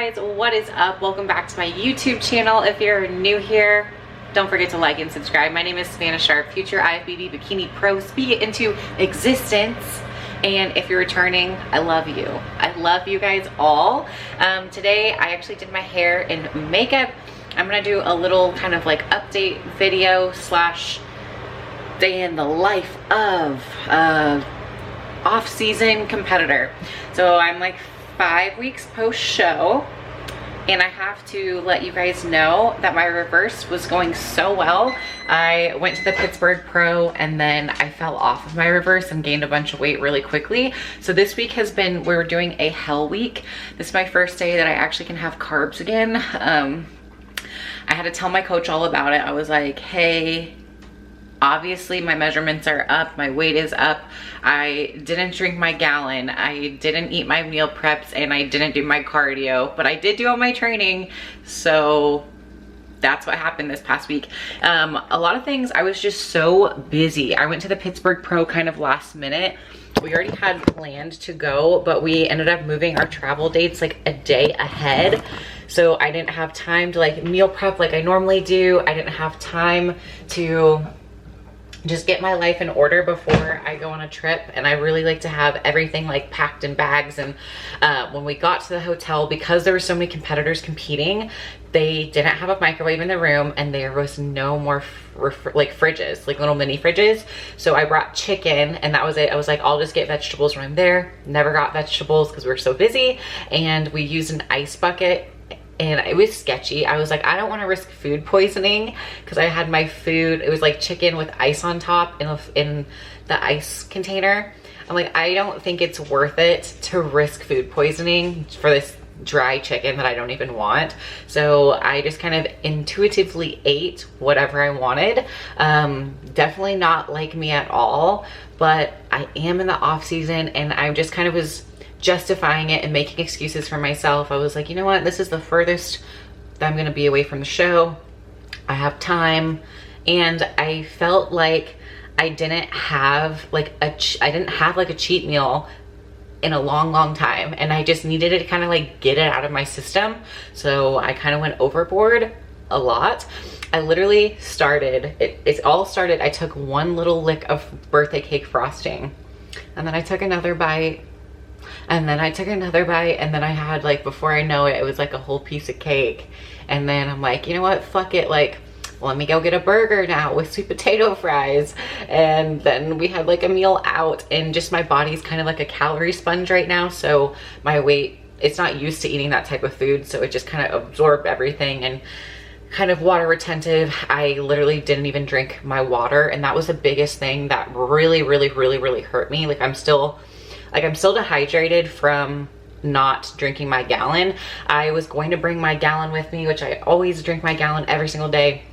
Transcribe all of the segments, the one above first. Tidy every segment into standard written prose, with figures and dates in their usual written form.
guys, what is up? Welcome back to my YouTube channel. If you're new here, don't forget to like and subscribe. My name is Savannah Sharp, future IFBB Bikini Pro. Speak it into existence. And if you're returning, I love you. I love you guys all. Today I actually did my hair and makeup. I'm gonna do a little kind of like update video slash day in the life of off-season competitor. So I'm like 5 weeks post show, and I have to let you guys know that my reverse was going so well. I went to the Pittsburgh Pro and then I fell off of my reverse and gained a bunch of weight really quickly. So this week has been, we're doing a hell week. This is my first day that I actually can have carbs again. I had to tell my coach all about it. I was like, hey, obviously my measurements are up, my weight is up. I didn't drink my gallon, I didn't eat my meal preps, and I didn't do my cardio, but I did do all my training. So that's what happened this past week. A lot of things, I was just so busy. I went to the Pittsburgh Pro kind of last minute. We already had planned to go, but we ended up moving our travel dates like a day ahead. So I didn't have time to like meal prep like I normally do. I didn't have time to just get my life in order before I go on a trip, and I really like to have everything like packed in bags. And when we got to the hotel, because there were so many competitors competing, they didn't have a microwave in the room and there was no more like fridges, like little mini fridges. So I brought chicken and that was it. I was like, I'll just get vegetables when I'm there. Never got vegetables because we were so busy, and we used an ice bucket. And it was sketchy. I was like, I don't want to risk food poisoning, because I had my food, it was like chicken with ice on top in the ice container. I'm like, I don't think it's worth it to risk food poisoning for this dry chicken that I don't even want. So I just kind of intuitively ate whatever I wanted. Definitely not like me at all, but I am in the off season, and I just kind of was justifying it and making excuses for myself. I was like, you know what, this is the furthest that I'm gonna be away from the show. I have time, and I felt like I didn't have like a cheat meal in a long time, and I just needed to kind of like get it out of my system. So I kind of went overboard a lot. I literally started, it all started, I took one little lick of birthday cake frosting, and then I took another bite, and then I took another bite, and then I had like, before I know it, it was like a whole piece of cake. And then I'm like, you know what, fuck it, like, let me go get a burger now with sweet potato fries. And then we had like a meal out, and just my body's kind of like a calorie sponge right now. So my weight, it's not used to eating that type of food, so it just kind of absorbed everything, and kind of water retentive. I literally didn't even drink my water, and that was the biggest thing that really hurt me. Like I'm still dehydrated from not drinking my gallon. I was going to bring my gallon with me, which I always drink my gallon every single day.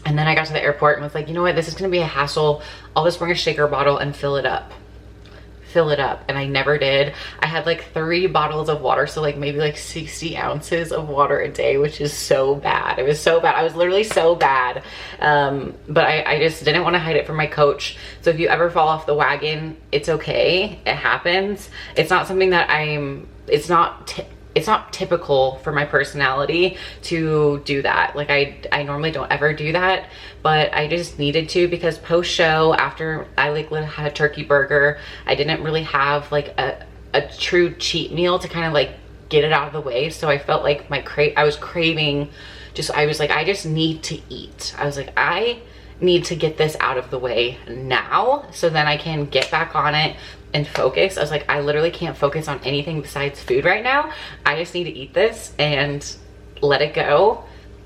And then I got to the airport and was like, you know what, this is gonna be a hassle. I'll just bring a shaker bottle and fill it up. And I never did. I had like 3 bottles of water, so like maybe like 60 ounces of water a day, which is so bad. It was so bad. I was literally so bad. But I just didn't want to hide it from my coach. So if you ever fall off the wagon, it's okay. It happens. It's not something that it's not typical for my personality to do that. Like I normally don't ever do that, but I just needed to, because post show, after I like had a turkey burger, I didn't really have like a true cheat meal to kind of like get it out of the way. So I felt like I was craving, I was like, I just need to eat. I was like, I need to get this out of the way now, so then I can get back on it and focus. I was like, I literally can't focus on anything besides food right now. I just need to eat this and let it go,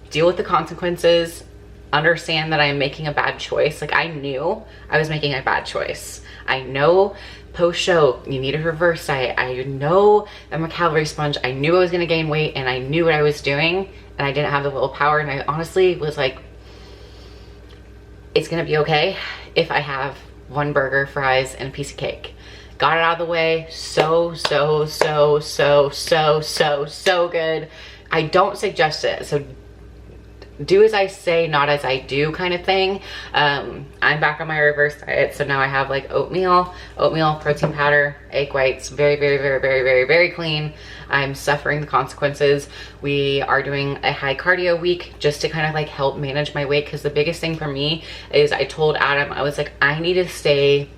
deal with the consequences, understand that I'm making a bad choice. Like I knew I was making a bad choice. I know post show you need a reverse diet. I know I'm a calorie sponge. I knew I was gonna gain weight, and I knew what I was doing, and I didn't have the willpower. And I honestly was like, it's gonna be okay if I have 1 burger, fries, and a piece of cake. Got it out of the way. So good. I don't suggest it. So do as I say, not as I do kind of thing. I'm back on my reverse diet. So now I have like oatmeal, protein powder, egg whites, very, very, very, very, very, very clean. I'm suffering the consequences. We are doing a high cardio week just to kind of like help manage my weight. Cause the biggest thing for me is I told Adam, I was like, I need to stay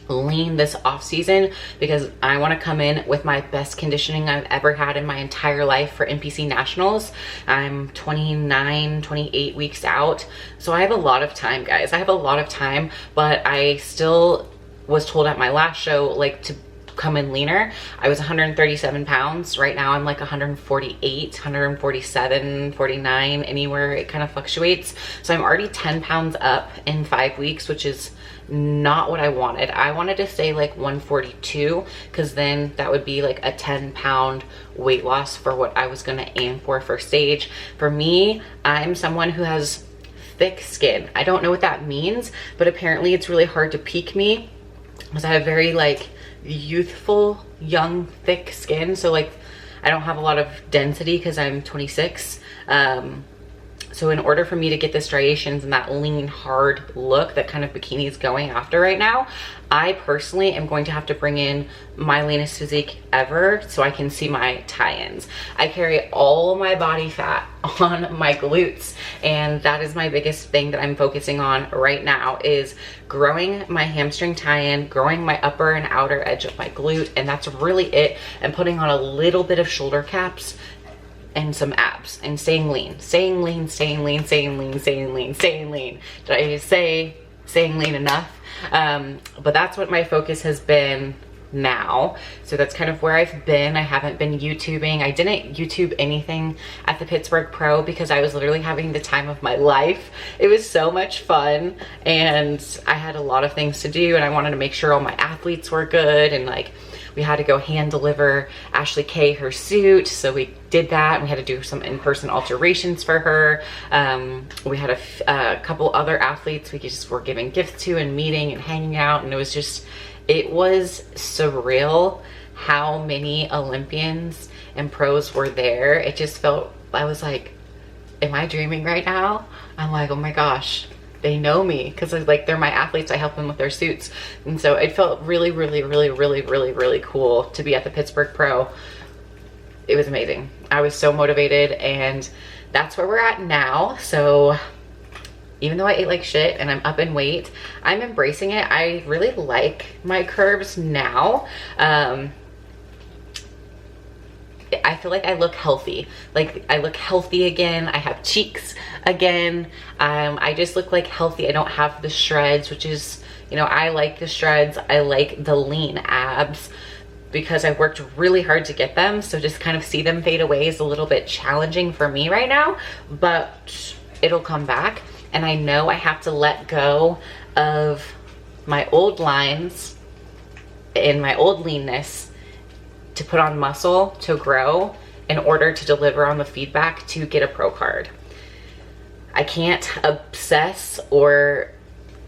lean this off season because I want to come in with my best conditioning I've ever had in my entire life for NPC nationals. I'm 29, 28 weeks out. So I have a lot of time, guys. I have a lot of time, but I still was told at my last show, like, to come in leaner. I was 137 pounds. Right now I'm like 148, 147, 49, anywhere. It kind of fluctuates. So I'm already 10 pounds up in 5 weeks, which is not what I wanted. I wanted to stay like 142 because then that would be like a 10-pound weight loss for what I was going to aim for stage. For me, I'm someone who has thick skin. I don't know what that means, but apparently it's really hard to peak me because I have very like youthful, young, thick skin. So like I don't have a lot of density because I'm 26. So in order for me to get the striations and that lean, hard look that kind of bikini is going after right now, I personally am going to have to bring in my leanest physique ever so I can see my tie-ins. I carry all my body fat on my glutes, and that is my biggest thing that I'm focusing on right now is growing my hamstring tie-in, growing my upper and outer edge of my glute, and that's really it, and putting on a little bit of shoulder caps and some abs and staying lean. Staying lean. Did I say staying lean enough? But that's what my focus has been now. So that's kind of where I've been. I haven't been YouTubing. I didn't YouTube anything at the Pittsburgh Pro because I was literally having the time of my life. It was so much fun and I had a lot of things to do and I wanted to make sure all my athletes were good, and like we had to go hand deliver Ashley Kay her suit. So we did that. We had to do some in-person alterations for her. We had a couple other athletes we just were giving gifts to and meeting and hanging out. And it was surreal how many Olympians and pros were there. It just felt, I was like, am I dreaming right now? I'm like, oh my gosh, they know me because like they're my athletes. I help them with their suits. And so it felt really, really, really, really, really, really cool to be at the Pittsburgh Pro. It was amazing. I was so motivated, and that's where we're at now. So even though I ate like shit and I'm up in weight, I'm embracing it. I really like my curves now. I feel like I look healthy. Like I look healthy again. I have cheeks again. I just look like healthy. I don't have the shreds, which is, you know, I like the shreds. I like the lean abs because I worked really hard to get them. So just kind of see them fade away is a little bit challenging for me right now, but it'll come back. And I know I have to let go of my old lines and my old leanness to put on muscle to grow in order to deliver on the feedback to get a pro card. I can't obsess or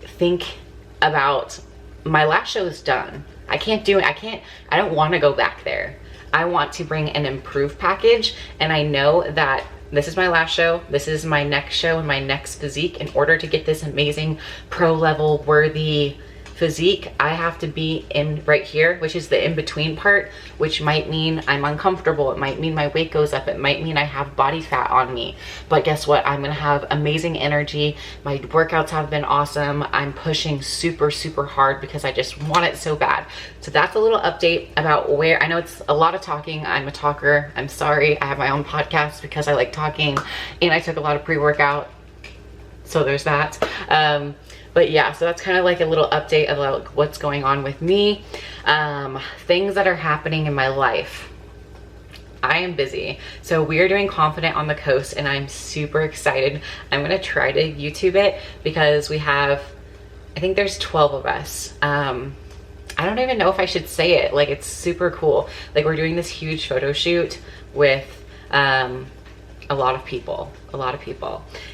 think about my last show is done. I can't do it. I don't want to go back there. I want to bring an improved package, and I know that this is my last show. This is my next show and my next physique. In order to get this amazing pro level worthy physique, I have to be in right here, which is the in-between part, which might mean I'm uncomfortable. It might mean my weight goes up. It might mean I have body fat on me. But guess what? I'm gonna have amazing energy. My workouts have been awesome. I'm pushing super, super hard because I just want it so bad. So that's a little update about where, I know it's a lot of talking. I'm a talker. I'm sorry. I have my own podcast because I like talking, and I took a lot of pre-workout. So there's that. But yeah, so that's kind of like a little update of like what's going on with me. Things that are happening in my life. I am busy. So we are doing Confident on the Coast, and I'm super excited. I'm gonna try to YouTube it because we have, I think there's 12 of us. I don't even know if I should say it. Like, it's super cool. Like, we're doing this huge photo shoot with a lot of people.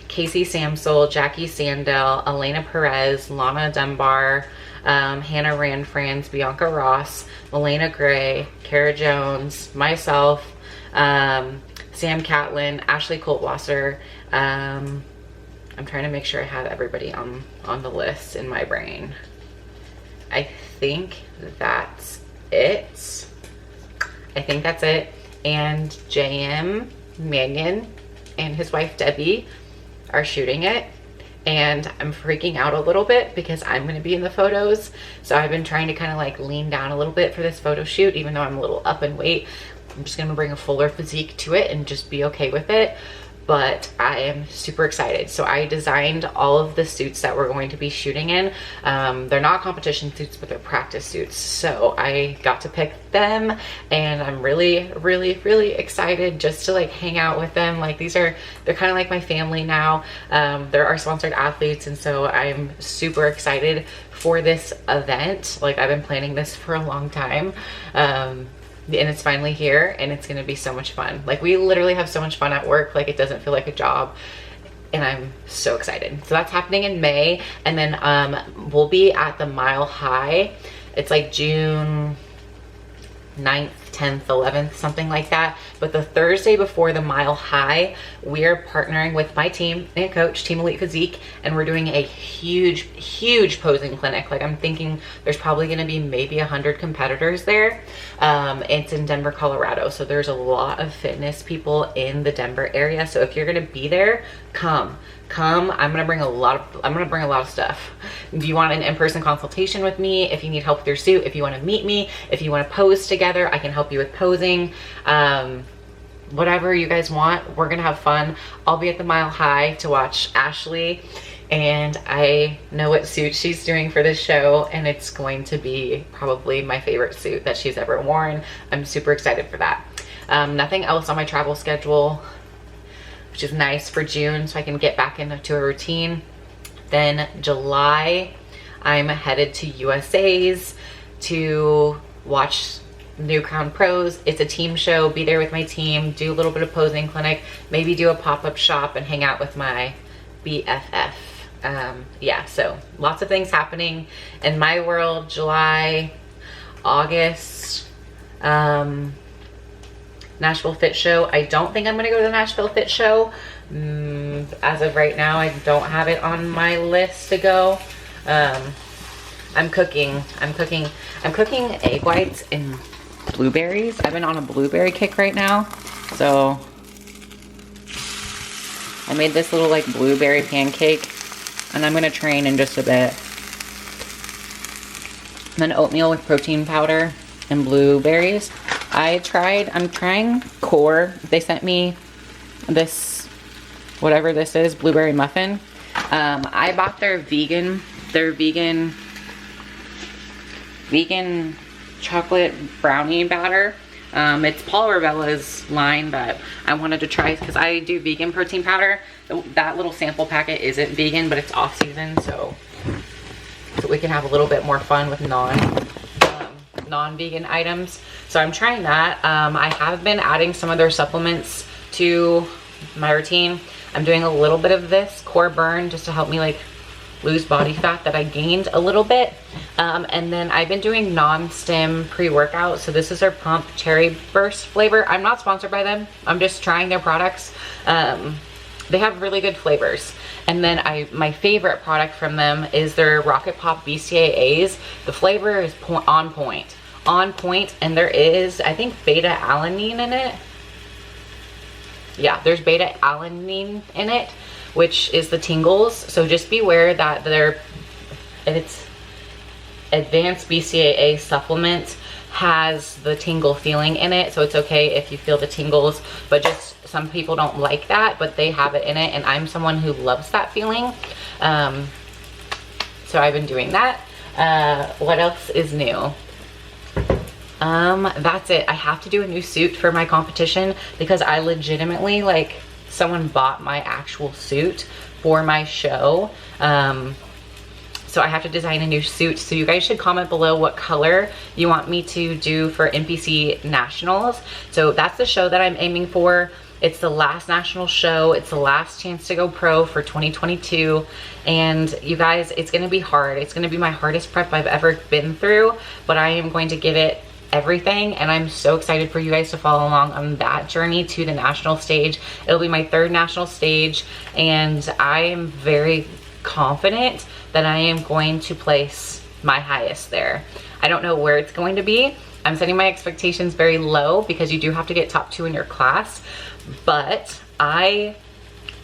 Casey Samsel, Jackie Sandell, Elena Perez, Lana Dunbar, Hannah Rand Franz, Bianca Ross, Melena Gray, Kara Jones, myself, Sam Catlin, Ashley Coltwasser. I'm trying to make sure I have everybody on the list in my brain. I think that's it. And JM Mannion and his wife Debbie are shooting it. And I'm freaking out a little bit because I'm going to be in the photos. So I've been trying to kind of like lean down a little bit for this photo shoot, even though I'm a little up in weight. I'm just going to bring a fuller physique to it and just be okay with it. But I am super excited. So I designed all of the suits that we're going to be shooting in. They're not competition suits, but they're practice suits. So I got to pick them, and I'm really, really, really excited just to like hang out with them. Like they're kind of like my family now. They're our sponsored athletes, and so I'm super excited for this event. Like I've been planning this for a long time. And it's finally here, and it's gonna be so much fun. Like we literally have so much fun at work, like it doesn't feel like a job, and I'm so excited. So that's happening in May, and then we'll be at the Mile High. It's like June 9th, 10th, 11th, something like that. But the Thursday before the Mile High, we're partnering with my team and coach, Team Elite Physique, and we're doing a huge posing clinic. Like I'm thinking there's probably gonna be maybe 100 competitors there. It's in Denver, Colorado. So there's a lot of fitness people in the Denver area. So if you're gonna be there, come. I'm gonna bring a lot of stuff. If you want an in-person consultation with me, if you need help with your suit, if you want to meet me, if you want to pose together, I can help you with posing. Whatever you guys want, we're gonna have fun. I'll be at the Mile High to watch Ashley, and I know what suit she's doing for this show, and it's going to be probably my favorite suit that she's ever worn. I'm super excited for that. Nothing else on my travel schedule, which is nice for June, so I can get back into a routine. Then July, I'm headed to USA's to watch New Crown Pros. It's a team show. Be there with my team, do a little bit of posing clinic, maybe do a pop-up shop and hang out with my BFF. Yeah, so lots of things happening in my world. July, August, Nashville Fit Show. I don't think I'm gonna go to the Nashville Fit Show. As of right now, I don't have it on my list to go. I'm cooking egg whites and blueberries. I've been on a blueberry kick right now. So I made this little like blueberry pancake, and I'm gonna train in just a bit. And then oatmeal with protein powder and blueberries. I'm trying Core. They sent me this, whatever this is, blueberry muffin. I bought their vegan chocolate brownie batter. It's Paul Ravella's line, but I wanted to try because I do vegan protein powder. That little sample packet isn't vegan, but it's off season, so we can have a little bit more fun with non-vegan items. So I'm trying that. I have been adding some of their supplements to my routine. I'm doing a little bit of this Core Burn just to help me like lose body fat that I gained a little bit. And then I've been doing non-stim pre-workout. So this is their Pump Cherry Burst flavor. I'm not sponsored by them. I'm just trying their products. They have really good flavors. And then my favorite product from them is their Rocket Pop BCAAs. The flavor is on point, and there is, I think, beta alanine in it. Yeah, there's beta alanine in it, which is the tingles. So just beware that it's advanced BCAA supplement has the tingle feeling in it. So it's okay if you feel the tingles, but just some people don't like that, but they have it in it, and I'm someone who loves that feeling. So I've been doing that. What else is new? That's it. I have to do a new suit for my competition because I legitimately, like, someone bought my actual suit for my show. So I have to design a new suit. So you guys should comment below what color you want me to do for NPC Nationals. So that's the show that I'm aiming for. It's the last national show. It's the last chance to go pro for 2022. And you guys, it's gonna be hard. It's gonna be my hardest prep I've ever been through, but I am going to give it everything, and I'm so excited for you guys to follow along on that journey to the national stage. It'll be my 3rd national stage, and I am very confident that I am going to place my highest there. I don't know where it's going to be. I'm setting my expectations very low because you do have to get top 2 in your class, but I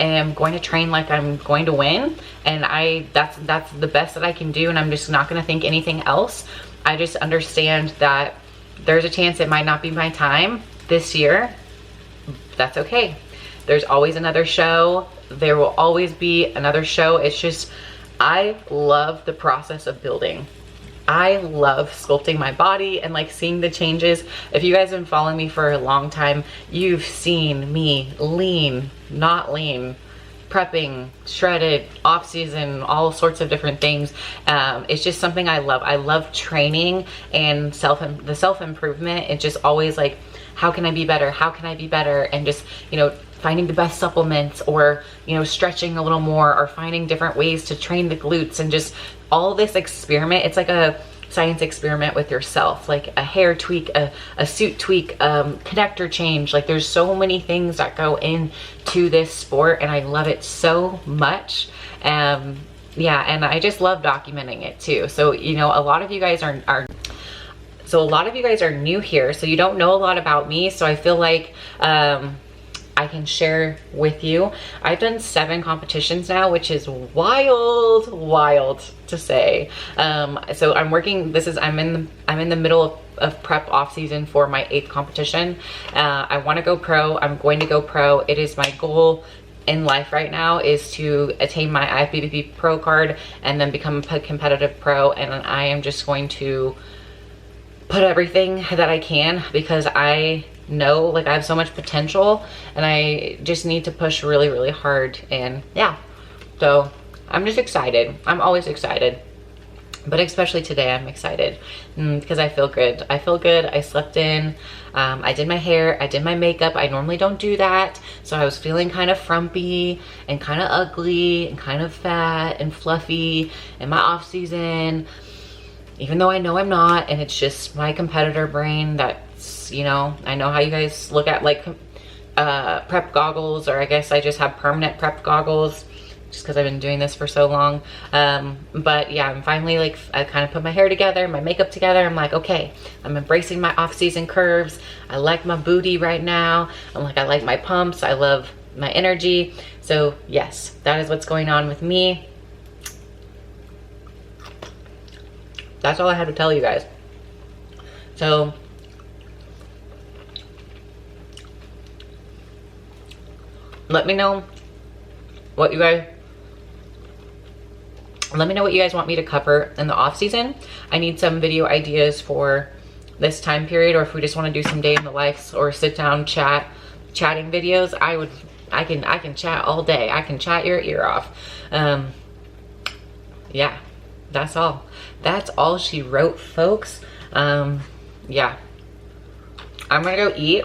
am going to train like I'm going to win, and that's the best that I can do, and I'm just not going to think anything else. I just understand that there's a chance it might not be my time this year. That's okay. There's always another show. There will always be another show. It's just, I love the process of building. I love sculpting my body and like seeing the changes. If you guys have been following me for a long time, you've seen me lean, not lean, prepping, shredded, off season, all sorts of different things. It's just something I love. I love training and the self-improvement. It's just always like, how can I be better? How can I be better? And just, you know, finding the best supplements, or, you know, stretching a little more, or finding different ways to train the glutes, and just all this experiment. It's like a science experiment with yourself, like a hair tweak, a suit tweak, connector change. Like there's so many things that go into this sport, and I love it so much. Yeah, and I just love documenting it too. So, you know, a lot of you guys are new here, so you don't know a lot about me. So I feel like I can share with you. I've done 7 competitions now, which is wild to say. So I'm working, I'm in the middle of prep off season for my 8th competition. I want to go pro. I'm going to go pro. It is my goal in life right now is to attain my IFBB pro card and then become a competitive pro. And I am just going to put everything that I can, because I know like I have so much potential, and I just need to push really, really hard. And yeah, so I'm just excited. I'm always excited, but especially today I'm excited because I feel good. I feel good. I slept in. I did my hair. I did my makeup. I normally don't do that, so I was feeling kind of frumpy and kind of ugly and kind of fat and fluffy in my off season, even though I know I'm not. And it's just my competitor brain that's, you know, I know how you guys look at like prep goggles, or I guess I just have permanent prep goggles just because I've been doing this for so long. But yeah, I'm finally like, I kind of put my hair together, my makeup together. I'm like, okay, I'm embracing my off-season curves. I like my booty right now. I'm like, I like my pumps. I love my energy. So yes, that is what's going on with me. That's all I had to tell you guys. So let me know what you guys want me to cover in the off season. I need some video ideas for this time period, or if we just want to do some day in the life or sit down chatting videos. I can chat all day. I can chat your ear off. Yeah, that's all she wrote, folks. Yeah, I'm gonna go eat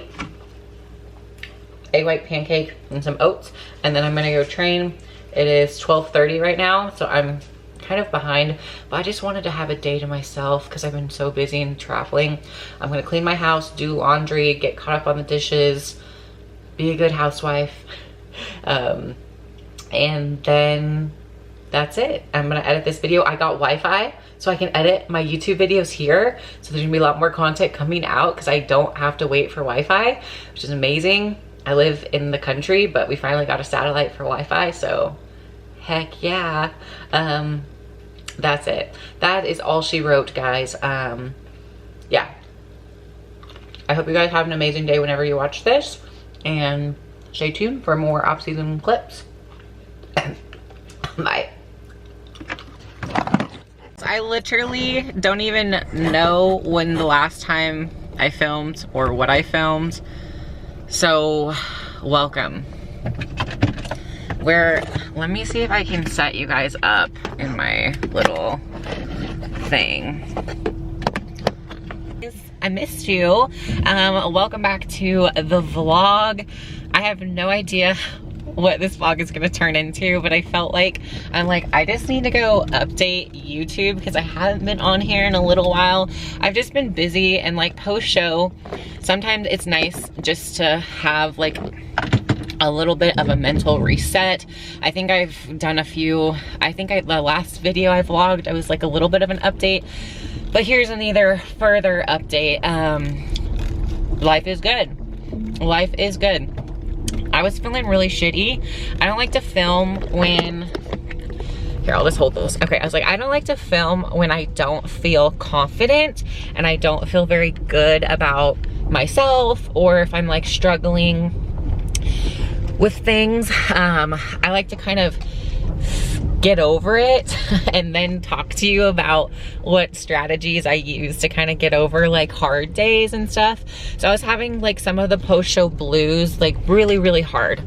egg white pancake and some oats, and then I'm gonna go train. It is 12:30 right now, so I'm kind of behind, but I just wanted to have a day to myself because I've been so busy and traveling. I'm gonna clean my house, do laundry, get caught up on the dishes, be a good housewife, and then that's it. I'm gonna edit this video. I got Wi-Fi, so I can edit my YouTube videos here. So there's gonna be a lot more content coming out because I don't have to wait for Wi-Fi, which is amazing. I live in the country, but we finally got a satellite for Wi-Fi, so heck yeah. That's it. That is all she wrote, guys. Yeah. I hope you guys have an amazing day whenever you watch this, and stay tuned for more off-season clips. Bye. I literally don't even know when the last time I filmed or what I filmed. So, welcome. Let me see if I can set you guys up in my little thing. I missed you. Welcome back to the vlog. I have no idea what this vlog is gonna turn into, but I felt like, I just need to go update YouTube because I haven't been on here in a little while. I've just been busy, and like post-show, sometimes it's nice just to have like a little bit of a mental reset. I think I've done a few, the last video I vlogged, I was like a little bit of an update, but here's another further update. Life is good. Life is good. I was feeling really shitty. I don't like to film when, here, I'll just hold those. Okay, I was like, I don't like to film when I don't feel confident and I don't feel very good about myself, or if I'm like struggling with things. I like to kind of get over it and then talk to you about what strategies I use to kind of get over like hard days and stuff. So I was having like some of the post-show blues, like really hard.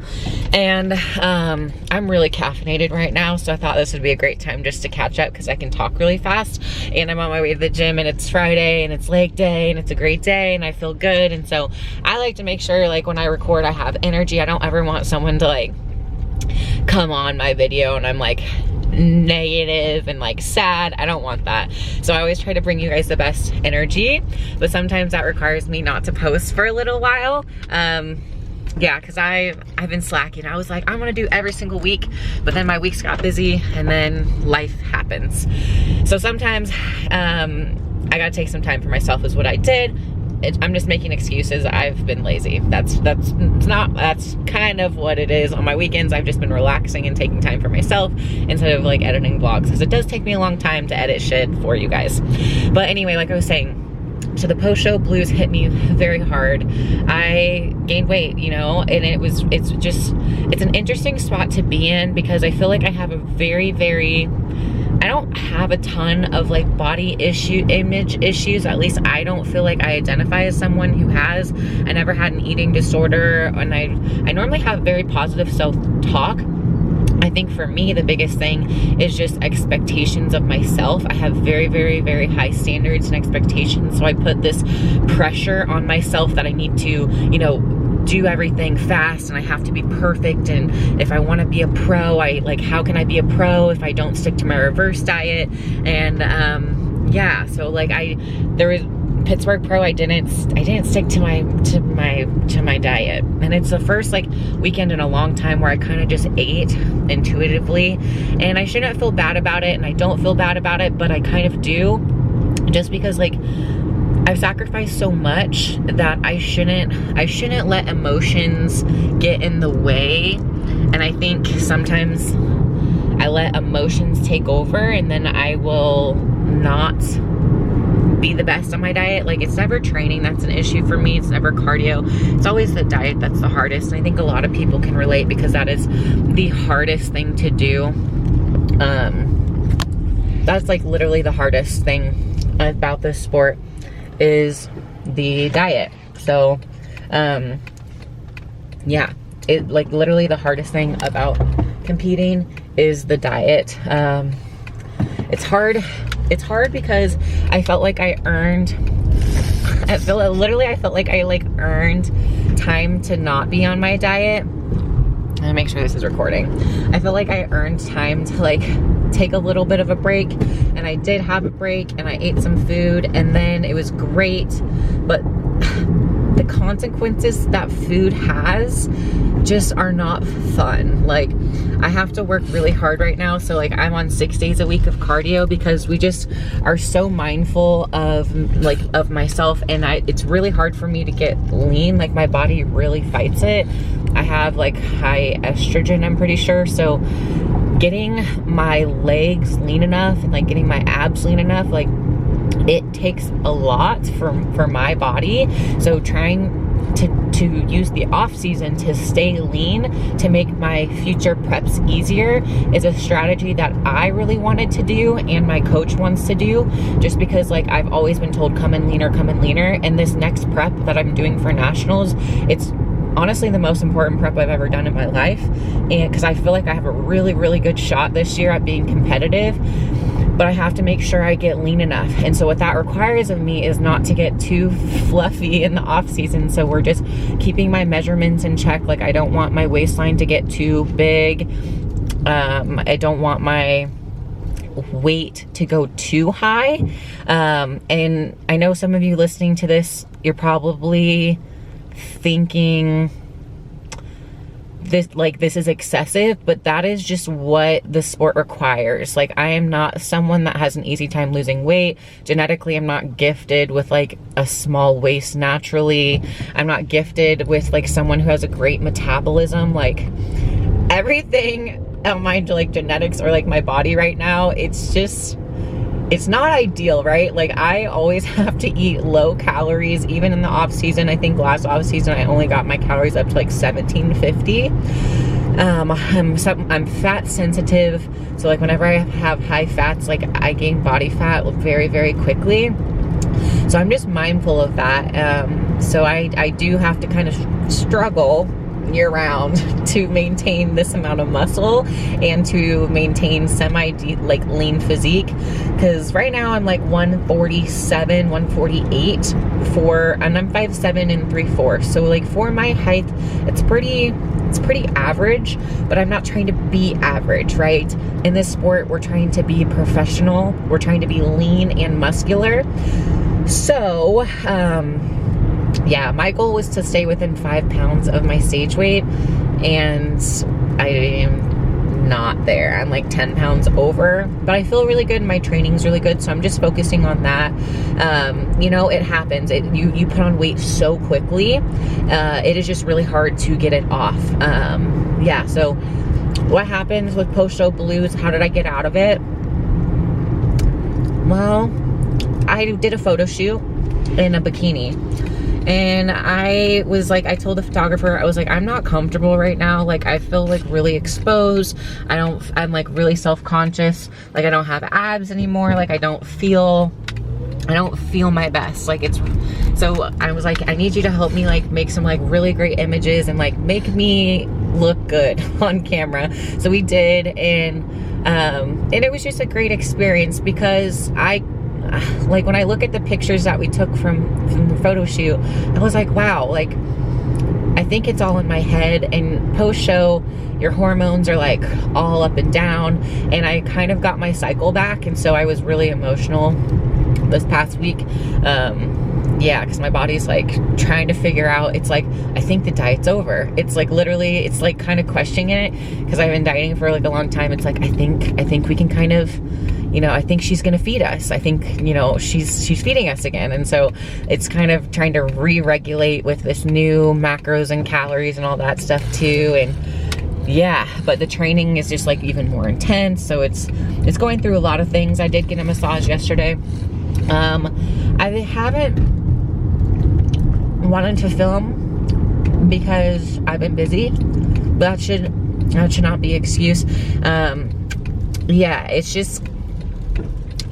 And I'm really caffeinated right now, so I thought this would be a great time just to catch up because I can talk really fast. And I'm on my way to the gym, and it's Friday, and it's leg day, and it's a great day, and I feel good. And so I like to make sure like when I record I have energy. I don't ever want someone to like come on my video and I'm like negative and like sad. I don't want that. So I always try to bring you guys the best energy, but sometimes that requires me not to post for a little while. Yeah, because I've been slacking. I was like, I'm gonna do every single week, but then my weeks got busy and then life happens. So sometimes I gotta take some time for myself is what I did. I'm just making excuses. I've been lazy. That's kind of what it is. On my weekends, I've just been relaxing and taking time for myself instead of like editing vlogs, because it does take me a long time to edit shit for you guys. But anyway, like I was saying, so the post-show blues hit me very hard. I gained weight, you know, and it's an interesting spot to be in because I feel like I have a I don't have a ton of like image issues. At least I don't feel like I identify as someone who has. I never had an eating disorder, and I normally have very positive self-talk. I think for me, the biggest thing is just expectations of myself. I have very high standards and expectations. So I put this pressure on myself that I need to, you know, do everything fast and I have to be perfect. And if I want to be a pro, how can I be a pro if I don't stick to my reverse diet? And yeah, so like there was Pittsburgh Pro, I didn't stick to my diet. And it's the first like weekend in a long time where I kind of just ate intuitively, and I shouldn't feel bad about it, and I don't feel bad about it, but I kind of do, just because like I've sacrificed so much that I shouldn't let emotions get in the way. And I think sometimes I let emotions take over, and then I will not be the best on my diet. Like, it's never training that's an issue for me. It's never cardio. It's always the diet that's the hardest. And I think a lot of people can relate because that is the hardest thing to do. That's like literally the hardest thing about this sport is the diet. So yeah, it like literally the hardest thing about competing is the diet. It's hard because I felt like I felt like I like earned time to not be on my diet. Let me make sure this is recording. I feel like I earned time to like take a little bit of a break, and I did have a break, and I ate some food, and then it was great, but the consequences that food has just are not fun. Like, I have to work really hard right now, so like I'm on 6 days a week of cardio because we just are so mindful of myself, and it's really hard for me to get lean. Like, my body really fights it. I have like high estrogen, I'm pretty sure, so getting my legs lean enough and like getting my abs lean enough, like it takes a lot for my body. So trying to use the off season to stay lean, to make my future preps easier, is a strategy that I really wanted to do and my coach wants to do, just because like I've always been told come in leaner, and this next prep that I'm doing for nationals, it's honestly the most important prep I've ever done in my life, and because I feel like I have a really good shot this year at being competitive. but I have to make sure I get lean enough. And so what that requires of me is not to get too fluffy in the off season. So we're just keeping my measurements in check. Like, I don't want my waistline to get too big. I don't want my weight to go too high. And I know some of you listening to this, you're probably thinking this is excessive, but that is just what the sport requires. Like, I am not someone that has an easy time losing weight. Genetically, I'm not gifted with like a small waist naturally. I'm not gifted with like someone who has a great metabolism. Like, everything on my like genetics or like my body right now, it's not ideal, right? Like, I always have to eat low calories, even in the off season. I think last off season, I only got my calories up to like 1750. I'm fat sensitive. So like, whenever I have high fats, like, I gain body fat very, very quickly. So I'm just mindful of that. So I do have to kind of struggle year round to maintain this amount of muscle and to maintain like lean physique, because right now I'm like 147, 148 and I'm 5'7" and 3/4. So like, for my height, it's pretty average, but I'm not trying to be average, right? In this sport, we're trying to be professional. We're trying to be lean and muscular. So, yeah, my goal was to stay within 5 pounds of my stage weight, and I am not there. I'm like 10 pounds over, but I feel really good. My training's really good, so I'm just focusing on that. You know, it happens. You put on weight so quickly. It is just really hard to get it off. Yeah, so what happened with post-show blues? How did I get out of it? Well, I did a photo shoot in a bikini. And I was like, I told the photographer, I was like, I'm not comfortable right now. Like, I feel like really exposed. I'm like really self-conscious. Like, I don't have abs anymore. Like, I don't feel my best. Like, so I was like, I need you to help me like make some like really great images and like make me look good on camera. So we did, and it was just a great experience, because like, when I look at the pictures that we took from the photo shoot, I was like, wow, like, I think it's all in my head. And post-show, your hormones are like all up and down, and I kind of got my cycle back, and so I was really emotional this past week. Yeah, because my body's like trying to figure out, it's like, I think the diet's over. It's like, literally, it's like kind of questioning it, because I've been dieting for like a long time. It's like, I think we can kind of, you know, I think she's gonna feed us. I think, you know, she's feeding us again. And so it's kind of trying to re-regulate with this new macros and calories and all that stuff too. And yeah, but the training is just like even more intense. So it's going through a lot of things. I did get a massage yesterday. I haven't wanted to film because I've been busy, but that should not be an excuse. Yeah, it's just,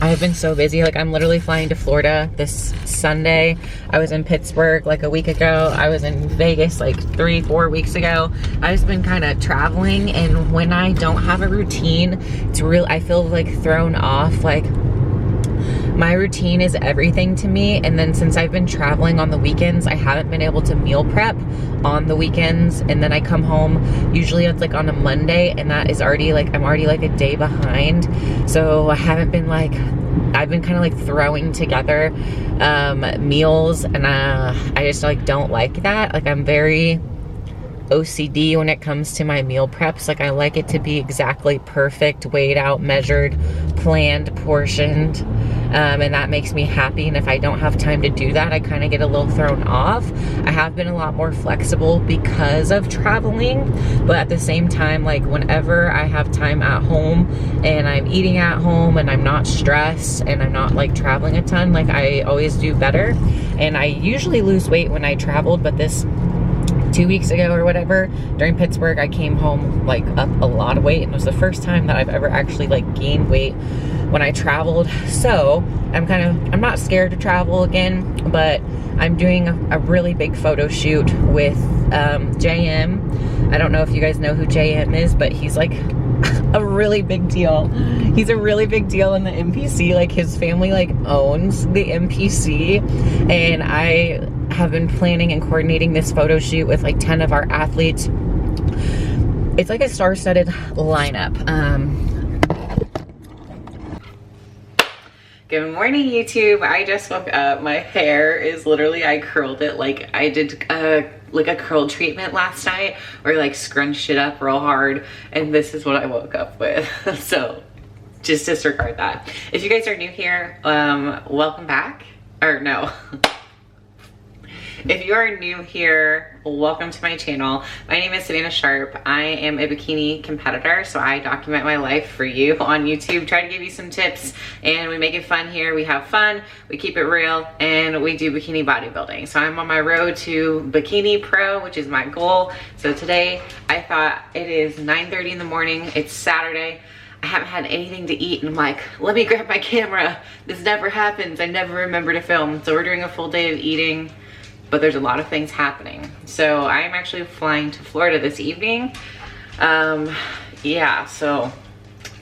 I've been so busy. Like, I'm literally flying to Florida this Sunday. I was in Pittsburgh like a week ago. I was in Vegas like 3-4 weeks ago. I've just been kind of traveling, and when I don't have a routine, I feel like thrown off. Like, my routine is everything to me. And then since I've been traveling on the weekends, I haven't been able to meal prep on the weekends. And then I come home, usually it's like on a Monday, and that is already like, I'm already like a day behind. So I haven't been like, I've been kind of like throwing together meals, and I just like don't like that. Like, I'm very OCD when it comes to my meal preps. Like, I like it to be exactly perfect, weighed out, measured, planned, portioned. And that makes me happy. And if I don't have time to do that, I kind of get a little thrown off. I have been a lot more flexible because of traveling, but at the same time, like, whenever I have time at home and I'm eating at home and I'm not stressed and I'm not like traveling a ton, like, I always do better. And I usually lose weight when I traveled, but this 2 weeks ago or whatever, during Pittsburgh, I came home like up a lot of weight, and it was the first time that I've ever actually like gained weight when I traveled. So I'm not scared to travel again, but I'm doing a really big photo shoot with JM. I don't know if you guys know who JM is, but he's like a really big deal. He's a really big deal in the NPC. Like his family like owns the NPC, and I have been planning and coordinating this photo shoot with like 10 of our athletes. It's like a star-studded lineup. Good morning, YouTube. I just woke up. My hair is literally, I curled it like I did like a curl treatment last night, or like scrunched it up real hard, and this is what I woke up with. So just disregard that. If you guys are new here, welcome back. Or no. If you are new here, welcome to my channel. My name is Savannah Sharp. I am a bikini competitor, so I document my life for you on YouTube, try to give you some tips, and we make it fun here. We have fun, we keep it real, and we do bikini bodybuilding. So I'm on my road to Bikini Pro, which is my goal. So today, I thought it is 9:30 in the morning, it's Saturday. I haven't had anything to eat, and I'm like, let me grab my camera. This never happens, I never remember to film. So we're doing a full day of eating, but there's a lot of things happening. So I'm actually flying to Florida this evening. Yeah, so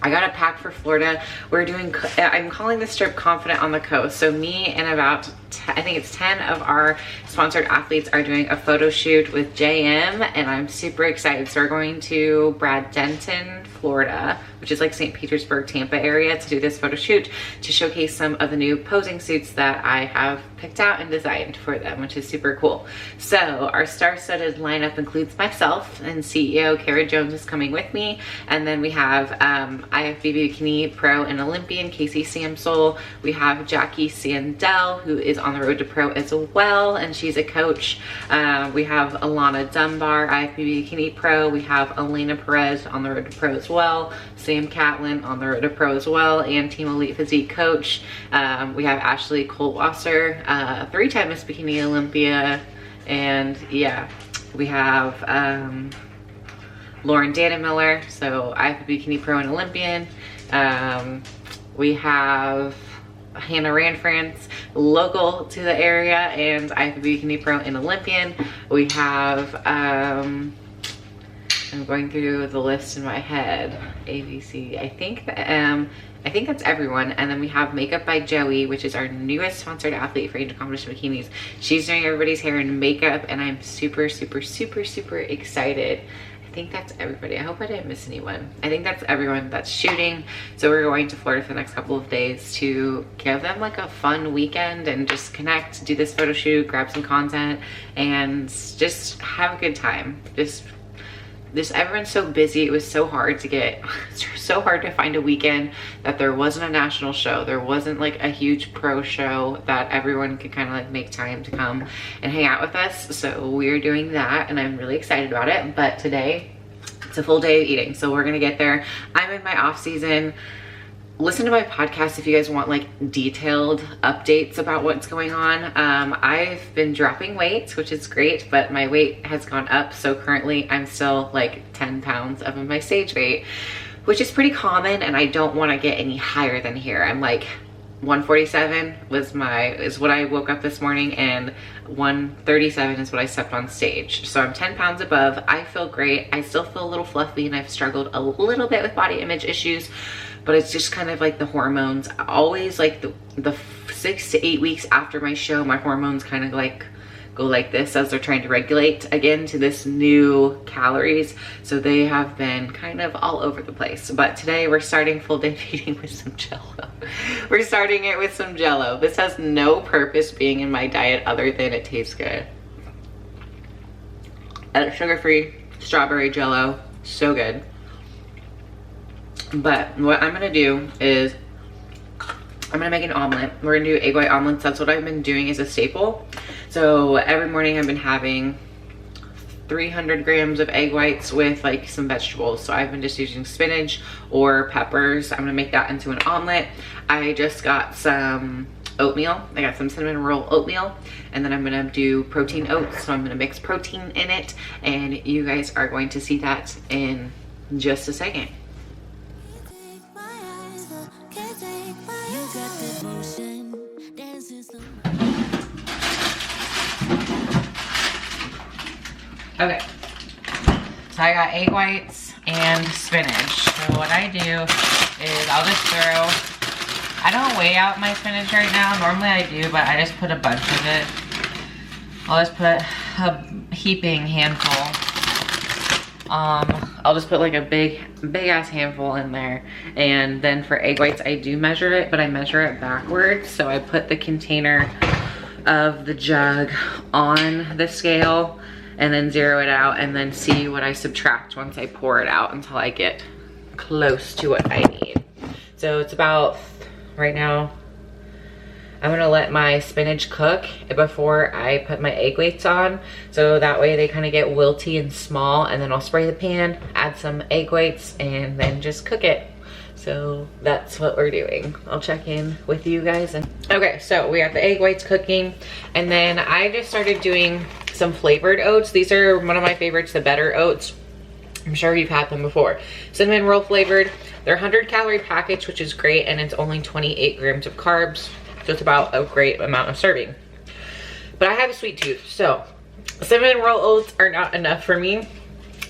I got a pack for Florida. We're doing, I'm calling this trip Confident on the Coast. So me and about, I think it's 10 of our sponsored athletes are doing a photo shoot with JM, and I'm super excited. So we're going to Bradenton, Florida, which is like St. Petersburg, Tampa area, to do this photo shoot to showcase some of the new posing suits that I have picked out and designed for them, which is super cool. So our star-studded lineup includes myself, and CEO Kara Jones is coming with me. And then we have IFBB Bikini Pro and Olympian Casey Samsel. We have Jackie Sandell, who is on the road to pro as well, and she's a coach. We have Alana Dunbar, IFBB Bikini Pro. We have Elena Perez on the road to pro as well. Sam Catlin on the road to pro as well, and Team Elite Physique coach. We have Ashley Coltwasser, three-time Miss Bikini Olympia, and yeah, we have Lauren Dannemiller, so IFBB Bikini Pro and Olympian. We have Hannah Ranfrance, local to the area, and IFBB Bikini Pro and Olympian. We have I'm going through the list in my head. ABC, I think that's everyone. And then we have Makeup by Joey, which is our newest sponsored athlete for Age Accomplished Bikinis. She's doing everybody's hair and makeup, and I'm super, super, super, super excited. I think that's everybody. I hope I didn't miss anyone. I think that's everyone that's shooting. So we're going to Florida for the next couple of days to give them like a fun weekend and just connect, do this photo shoot, grab some content, and just have a good time. This everyone's so busy. It was so hard to get, so hard to find a weekend that there wasn't a national show. There wasn't like a huge pro show that everyone could kind of like make time to come and hang out with us. So we're doing that, and I'm really excited about it. But today it's a full day of eating, so we're gonna get there. I'm in my off season. Listen to my podcast if you guys want like detailed updates about what's going on. I've been dropping weight, which is great, but my weight has gone up. So currently I'm still like 10 pounds above my stage weight, which is pretty common, and I don't want to get any higher than here. I'm like 147 is what I woke up this morning, and 137 is what I stepped on stage. So I'm 10 pounds above. I feel great. I still feel a little fluffy, and I've struggled a little bit with body image issues, but it's just kind of like the hormones. Always like the 6 to 8 weeks after my show, my hormones kind of like go like this as they're trying to regulate again to this new calories. So they have been kind of all over the place. But today we're starting full day feeding with some Jello. We're starting it with some Jello. This has no purpose being in my diet other than it tastes good. Sugar-free strawberry Jello, so good. But what I'm gonna do is I'm gonna make an omelet. We're gonna do egg white omelets. That's what I've been doing as a staple. So every morning I've been having 300 grams of egg whites with like some vegetables. So I've been just using spinach or peppers. I'm gonna make that into an omelet. I just got some oatmeal. I got some cinnamon roll oatmeal, and then I'm gonna do protein oats. So I'm gonna mix protein in it, and you guys are going to see that in just a second. Okay, So I got egg whites and spinach. So what I do is I'll just throw, I don't weigh out my spinach right now. Normally I do, but I just put a bunch of it. I'll just put a heaping handful. I'll just put like a big ass handful in there. And then for egg whites, I do measure it, but I measure it backwards. So I put the container of the jug on the scale and then zero it out and then see what I subtract once I pour it out until I get close to what I need. So it's about, right now, I'm gonna let my spinach cook before I put my egg whites on. So that way they kind of get wilty and small, and then I'll spray the pan, add some egg whites, and then just cook it. So that's what we're doing. I'll check in with you guys. Okay, so we got the egg whites cooking, and then I just started doing some flavored oats. These are one of my favorites, the Better Oats. I'm sure you've had them before. Cinnamon roll flavored. They're 100-calorie package, which is great, and it's only 28 grams of carbs. So it's about a great amount of serving. But I have a sweet tooth, so cinnamon roll oats are not enough for me.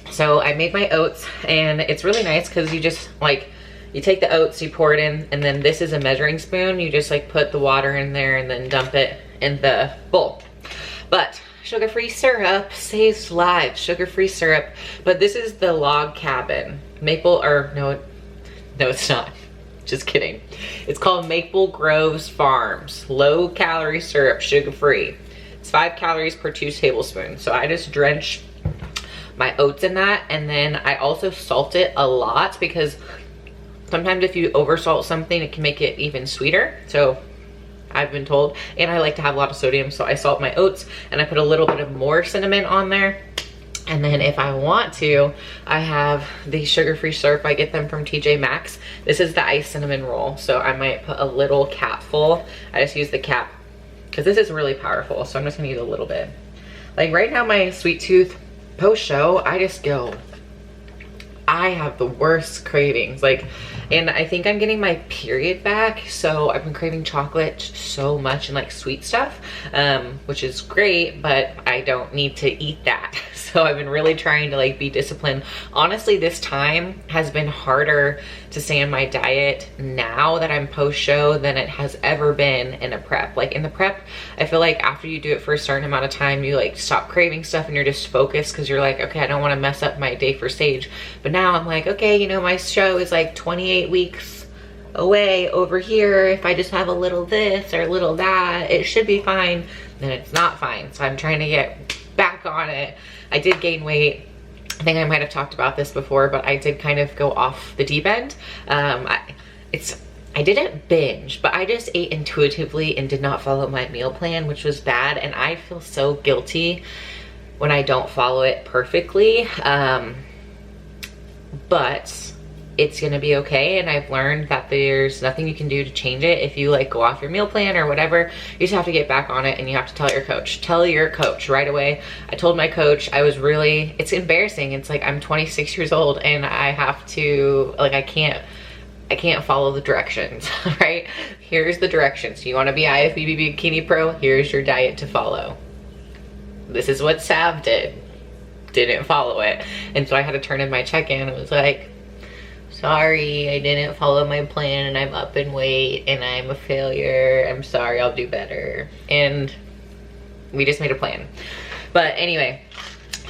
So I made my oats, and it's really nice because you just like, you take the oats, you pour it in, and then this is a measuring spoon. You just like put the water in there and then dump it in the bowl. But sugar-free syrup saves lives, sugar-free syrup. But this is the Log Cabin. Maple, or no it's not. Just kidding. It's called Maple Groves Farms. Low calorie syrup, sugar-free. It's 5 calories per 2 tablespoons. So I just drench my oats in that, and then I also salt it a lot because sometimes if you oversalt something, it can make it even sweeter. So I've been told, and I like to have a lot of sodium, so I salt my oats and I put a little bit of more cinnamon on there. And then if I want to, I have the sugar-free syrup. I get them from TJ Maxx. This is the iced cinnamon roll. So I might put a little cap full. I just use the cap because this is really powerful. So I'm just gonna use a little bit. Like right now, my sweet tooth post-show, I just go, I have the worst cravings. Like, and I think I'm getting my period back. So I've been craving chocolate so much and like sweet stuff, which is great, but I don't need to eat that. So I've been really trying to like be disciplined. Honestly, this time has been harder to stay on my diet now that I'm post-show than it has ever been in a prep. Like in the prep, I feel like after you do it for a certain amount of time, you like stop craving stuff and you're just focused because you're like, okay, I don't want to mess up my day for stage. But now I'm like, okay, you know, my show is like 28 weeks away over here. If I just have a little this or a little that, it should be fine. Then it's not fine. So I'm trying to get back on it. I did gain weight. I think I might have talked about this before, but I did kind of go off the deep end. I didn't binge, but I just ate intuitively and did not follow my meal plan, which was bad. And I feel so guilty when I don't follow it perfectly. But it's gonna be okay, and I've learned that there's nothing you can do to change it. If you like go off your meal plan or whatever, you just have to get back on it, and you have to tell your coach. Tell your coach right away. I told my coach, I was really, it's embarrassing. It's like I'm 26 years old and I have to, like I can't follow the directions, right? Here's the directions. You wanna be IFBB Bikini Pro, here's your diet to follow. This is what Sav didn't follow it. And so I had to turn in my check-in. It was like, sorry, I didn't follow my plan and I'm up in weight and I'm a failure. I'm sorry, I'll do better. And we just made a plan. But anyway,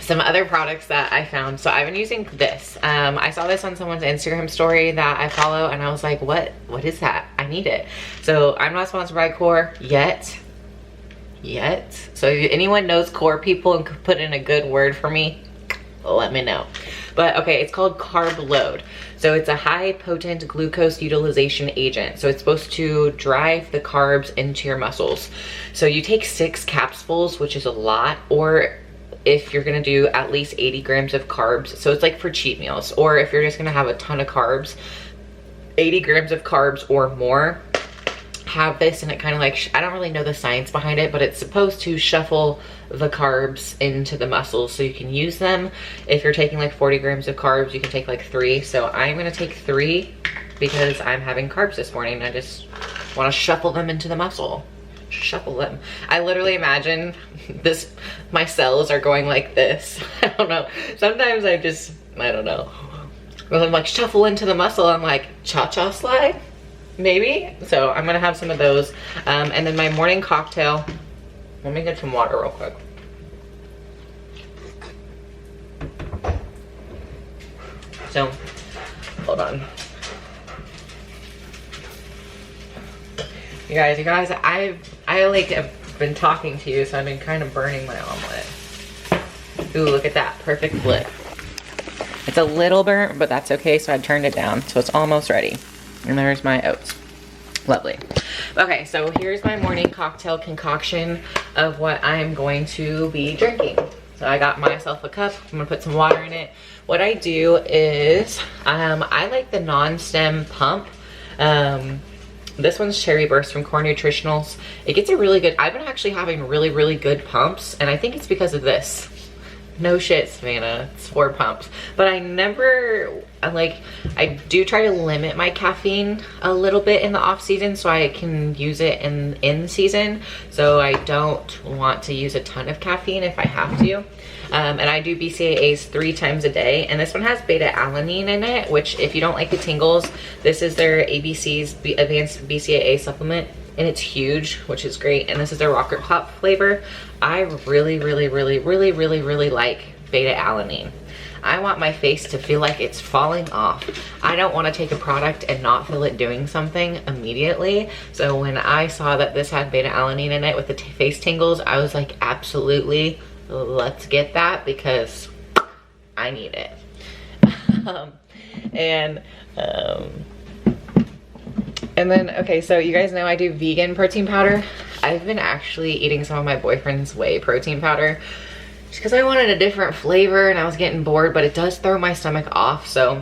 some other products that I found. So I've been using this. I saw this on someone's Instagram story that I follow and I was like, what is that? I need it. So I'm not sponsored by Core yet. So if anyone knows Core people and could put in a good word for me, let me know. But okay, it's called Carb Load. So it's a high potent glucose utilization agent. So it's supposed to drive the carbs into your muscles. So you take 6 capsules, which is a lot, or if you're gonna do at least 80 grams of carbs. So it's like for cheat meals, or if you're just gonna have a ton of carbs, 80 grams of carbs or more. Have this, and it kind of like, I don't really know the science behind it, but it's supposed to shuffle the carbs into the muscles so you can use them. If you're taking like 40 grams of carbs, you can take like 3. So I'm gonna take 3 because I'm having carbs this morning. I just want to shuffle them into the muscle. shuffle them. I literally imagine this, my cells are going like this. I don't know. Sometimes I don't know. Well, I'm like shuffle into the muscle. I'm like cha-cha slide, maybe. So I'm gonna have some of those. And then my morning cocktail, let me get some water real quick. So, hold on. You guys, I like have been talking to you, so I've been kind of burning my omelet. Ooh, look at that, perfect flip. It's a little burnt, but that's okay, so I turned it down, so it's almost ready. And there's my oats. Lovely. Okay, so here's my morning cocktail concoction of what I'm going to be drinking. So I got myself a cup. I'm gonna put some water in it. What I do is, I like the non-stem pump. This one's Cherry Burst from Core Nutritionals. It gets a really good, I've been actually having really, really good pumps, and I think it's because of this. No shit, Savannah, it's 4 pumps. But I do try to limit my caffeine a little bit in the off season so I can use it in season. So I don't want to use a ton of caffeine if I have to. And I do BCAAs 3 times a day. And this one has beta alanine in it, which if you don't like the tingles, this is their ABC's Advanced BCAA supplement. And it's huge, which is great. And this is their Rocket Pop flavor. I really, really, really, really, really, really like beta alanine. I want my face to feel like it's falling off. I don't want to take a product and not feel it doing something immediately. So when I saw that this had beta alanine in it with the face tingles, I was like, absolutely, let's get that because I need it. And then, okay, so you guys know I do vegan protein powder. I've been actually eating some of my boyfriend's whey protein powder just because I wanted a different flavor and I was getting bored, but it does throw my stomach off. So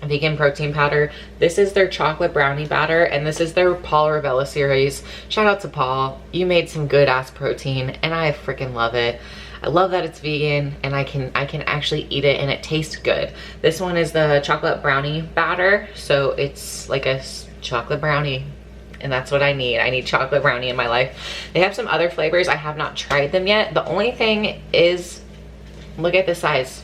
vegan protein powder. This is their chocolate brownie batter, and this is their Paul Ravella series. Shout out to Paul. You made some good ass protein and I freaking love it. I love that it's vegan and I can actually eat it and it tastes good. This one is the chocolate brownie batter, so it's like a chocolate brownie, and that's what I need. I need chocolate brownie in my life. They have some other flavors. I have not tried them yet. The only thing is, look at the size.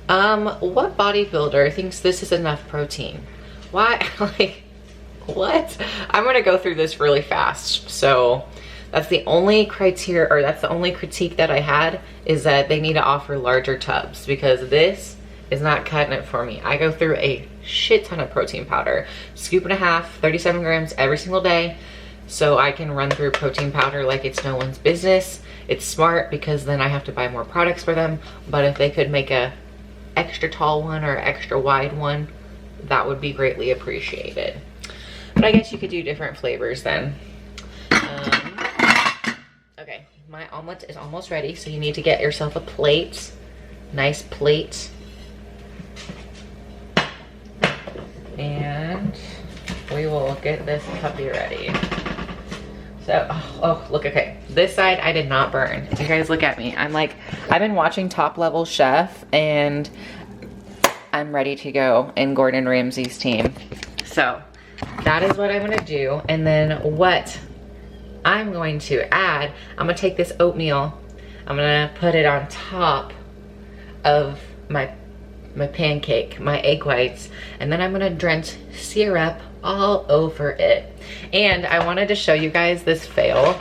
What bodybuilder thinks this is enough protein? Why? Like, what? I'm gonna go through this really fast. So that's the only criteria, or that's the only critique that I had, is that they need to offer larger tubs, because this is not cutting it for me. I go through a shit ton of protein powder, scoop and a half, 37 grams every single day, so I can run through protein powder like it's no one's business. It's smart because then I have to buy more products for them, but if they could make a extra tall one or extra wide one, that would be greatly appreciated. But I guess you could do different flavors then. Okay, my omelet is almost ready, so you need to get yourself a plate, nice plate. And we will get this puppy ready. So, oh, look, okay. This side I did not burn. You guys look at me. I'm like, I've been watching Top Level Chef and I'm ready to go in Gordon Ramsay's team. So that is what I'm gonna do. And then what I'm going to add, I'm gonna take this oatmeal, I'm gonna put it on top of my pancake, my egg whites, and then I'm gonna drench syrup all over it. And I wanted to show you guys this fail.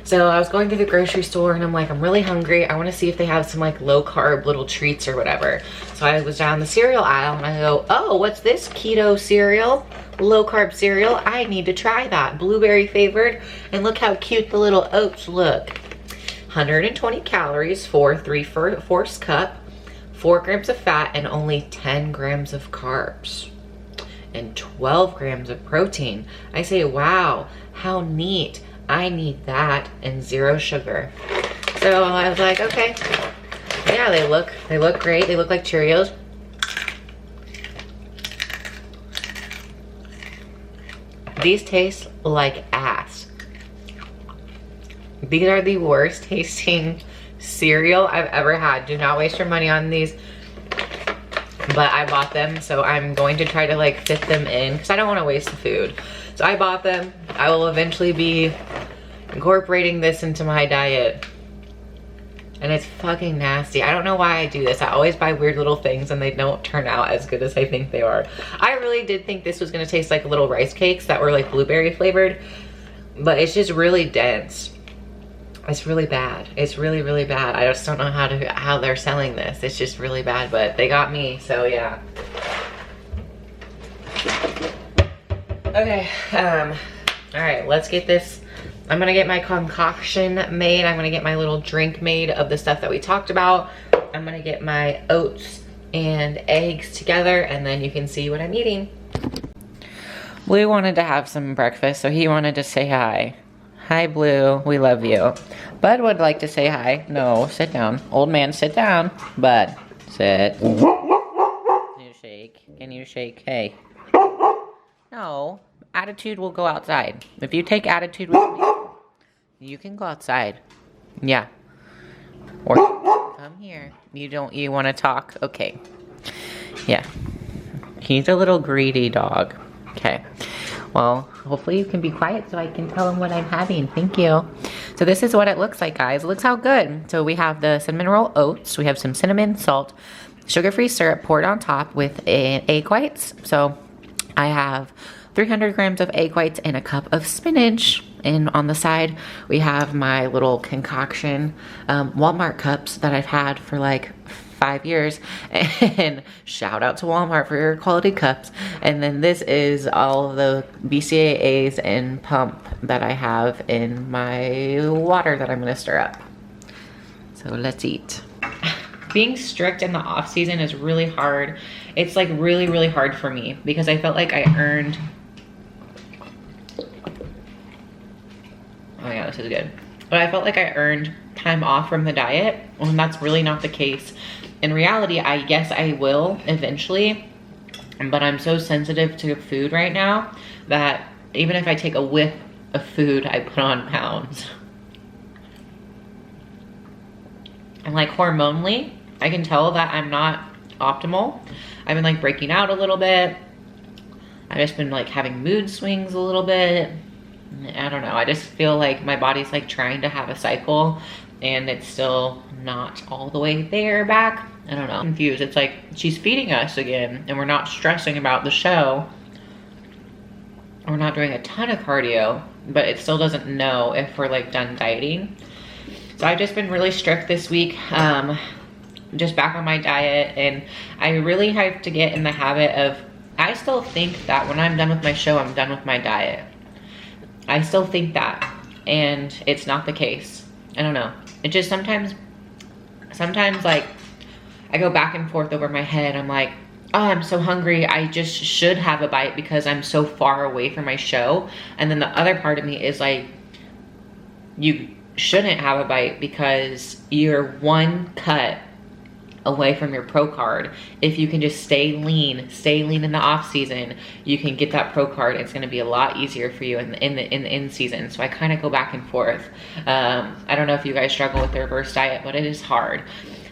So I was going to the grocery store and I'm like, I'm really hungry. I want to see if they have some like low carb little treats or whatever. So I was down the cereal aisle and I go, oh, what's this keto cereal? Low carb cereal. I need to try that. Blueberry flavored. And look how cute the little oats look. 120 calories for 3/4 cup. 4 grams of fat and only 10 grams of carbs and 12 grams of protein. I say, wow, how neat. I need that and 0 sugar. So I was like, okay. Yeah, they look great. They look like Cheerios. These taste like ass. These are the worst tasting cereal I've ever had. Do not waste your money on these. but I bought them, so I'm going to try to like fit them in because I don't want to waste the food. So I bought them. I will eventually be incorporating this into my diet. And it's fucking nasty. I don't know why I do this. I always buy weird little things and they don't turn out as good as I think they are. I really did think this was gonna taste like little rice cakes that were like blueberry flavored, but it's just really dense. It's really bad. It's really, really bad. I just don't know how they're selling this. It's just really bad, but they got me, so yeah. Okay, all right, let's get this. I'm gonna get my concoction made. I'm gonna get my little drink made of the stuff that we talked about. I'm gonna get my oats and eggs together, and then you can see what I'm eating. Blue wanted to have some breakfast, so he wanted to say hi. Hi, Blue, we love you. Bud would like to say hi. No, sit down. Old man, sit down. Bud, sit. Can you shake? Can you shake? Hey. No, attitude will go outside. If you take attitude with me, you can go outside. Yeah. Or come here. You want to talk? Okay. Yeah. He's a little greedy dog. Okay. Well, hopefully you can be quiet so I can tell him what I'm having. Thank you. So this is what it looks like, guys. It looks how good. So we have the cinnamon roll oats. We have some cinnamon, salt, sugar-free syrup poured on top with egg whites. So I have 300 grams of egg whites and a cup of spinach. And on the side, we have my little concoction Walmart cups that I've had for like 5 years. And shout out to Walmart for your quality cups. And then this is all of the BCAAs and pump that I have in my water that I'm gonna stir up. So let's eat. Being strict in the off season is really hard. It's like really, really hard for me because I felt like I earned, oh yeah, this is good. But I felt like I earned time off from the diet, and that's really not the case. In reality, I guess I will eventually, but I'm so sensitive to food right now that even if I take a whiff of food, I put on pounds. And like hormonally, I can tell that I'm not optimal. I've been like breaking out a little bit. I've just been like having mood swings a little bit. I don't know. I just feel like my body's like trying to have a cycle and it's still not all the way there back. I don't know. I'm confused. It's like she's feeding us again and we're not stressing about the show. We're not doing a ton of cardio, but it still doesn't know if we're like done dieting. So I've just been really strict this week. Just back on my diet, and I really have to get in the habit of, I still think that when I'm done with my show, I'm done with my diet. I still think that, and it's not the case. I don't know. It just sometimes like I go back and forth over my head. I'm like, oh, I'm so hungry. I just should have a bite because I'm so far away from my show. And then the other part of me is like, you shouldn't have a bite because you're one cut away from your pro card. If you can just stay lean in the off season, you can get that pro card. It's going to be a lot easier for you in the in season. So I kind of go back and forth. I don't know if you guys struggle with the reverse diet, but it is hard.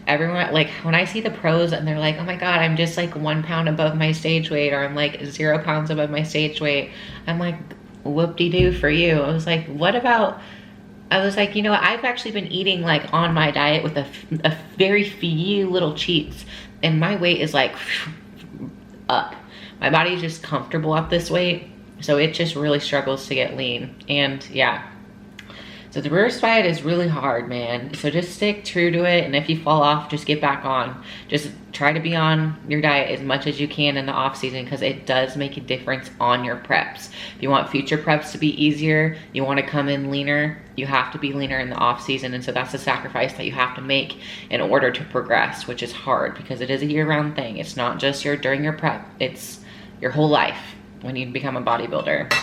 Everyone, like when I see the pros and they're like, oh my God, I'm just like 1 pound above my stage weight, or I'm like 0 pounds above my stage weight. I'm like, whoop-de-doo for you. I was like, what about, I was like, you know what? I've actually been eating like on my diet with a very few little cheats, and my weight is like up. My body's just comfortable at this weight, so it just really struggles to get lean. And yeah, so the reverse diet is really hard, man. So just stick true to it, and if you fall off, just get back on. Just try to be on your diet as much as you can in the off season, because it does make a difference on your preps. If you want future preps to be easier, you want to come in leaner, you have to be leaner in the off season. And so that's a sacrifice that you have to make in order to progress, which is hard because it is a year-round thing. It's not just during your prep, it's your whole life when you become a bodybuilder.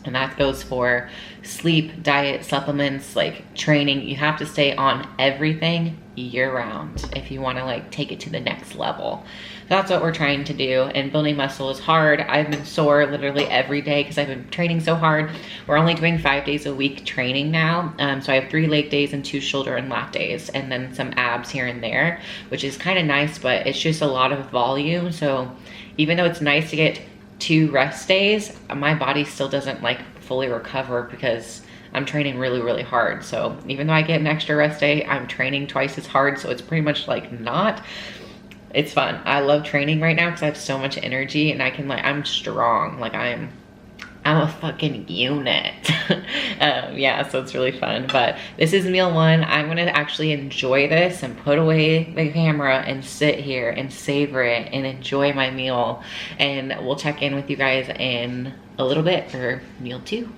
And that goes for sleep, diet, supplements, like training. You have to stay on everything year round if you want to like take it to the next level. That's what we're trying to do. And building muscle is hard. I've been sore literally every day because I've been training so hard. We're only doing 5 days a week training now. So I have 3 leg days and 2 shoulder and lat days, and then some abs here and there, which is kind of nice, but it's just a lot of volume. So even though it's nice to get 2 rest days, my body still doesn't like fully recover because I'm training really, really hard. So even though I get an extra rest day, I'm training twice as hard. So it's pretty much like not, it's fun. I love training right now because I have so much energy and I can like, I'm strong. Like I'm a fucking unit. Yeah, so it's really fun. But this is meal 1. I'm gonna actually enjoy this and put away the camera and sit here and savor it and enjoy my meal. And we'll check in with you guys in a little bit for meal 2.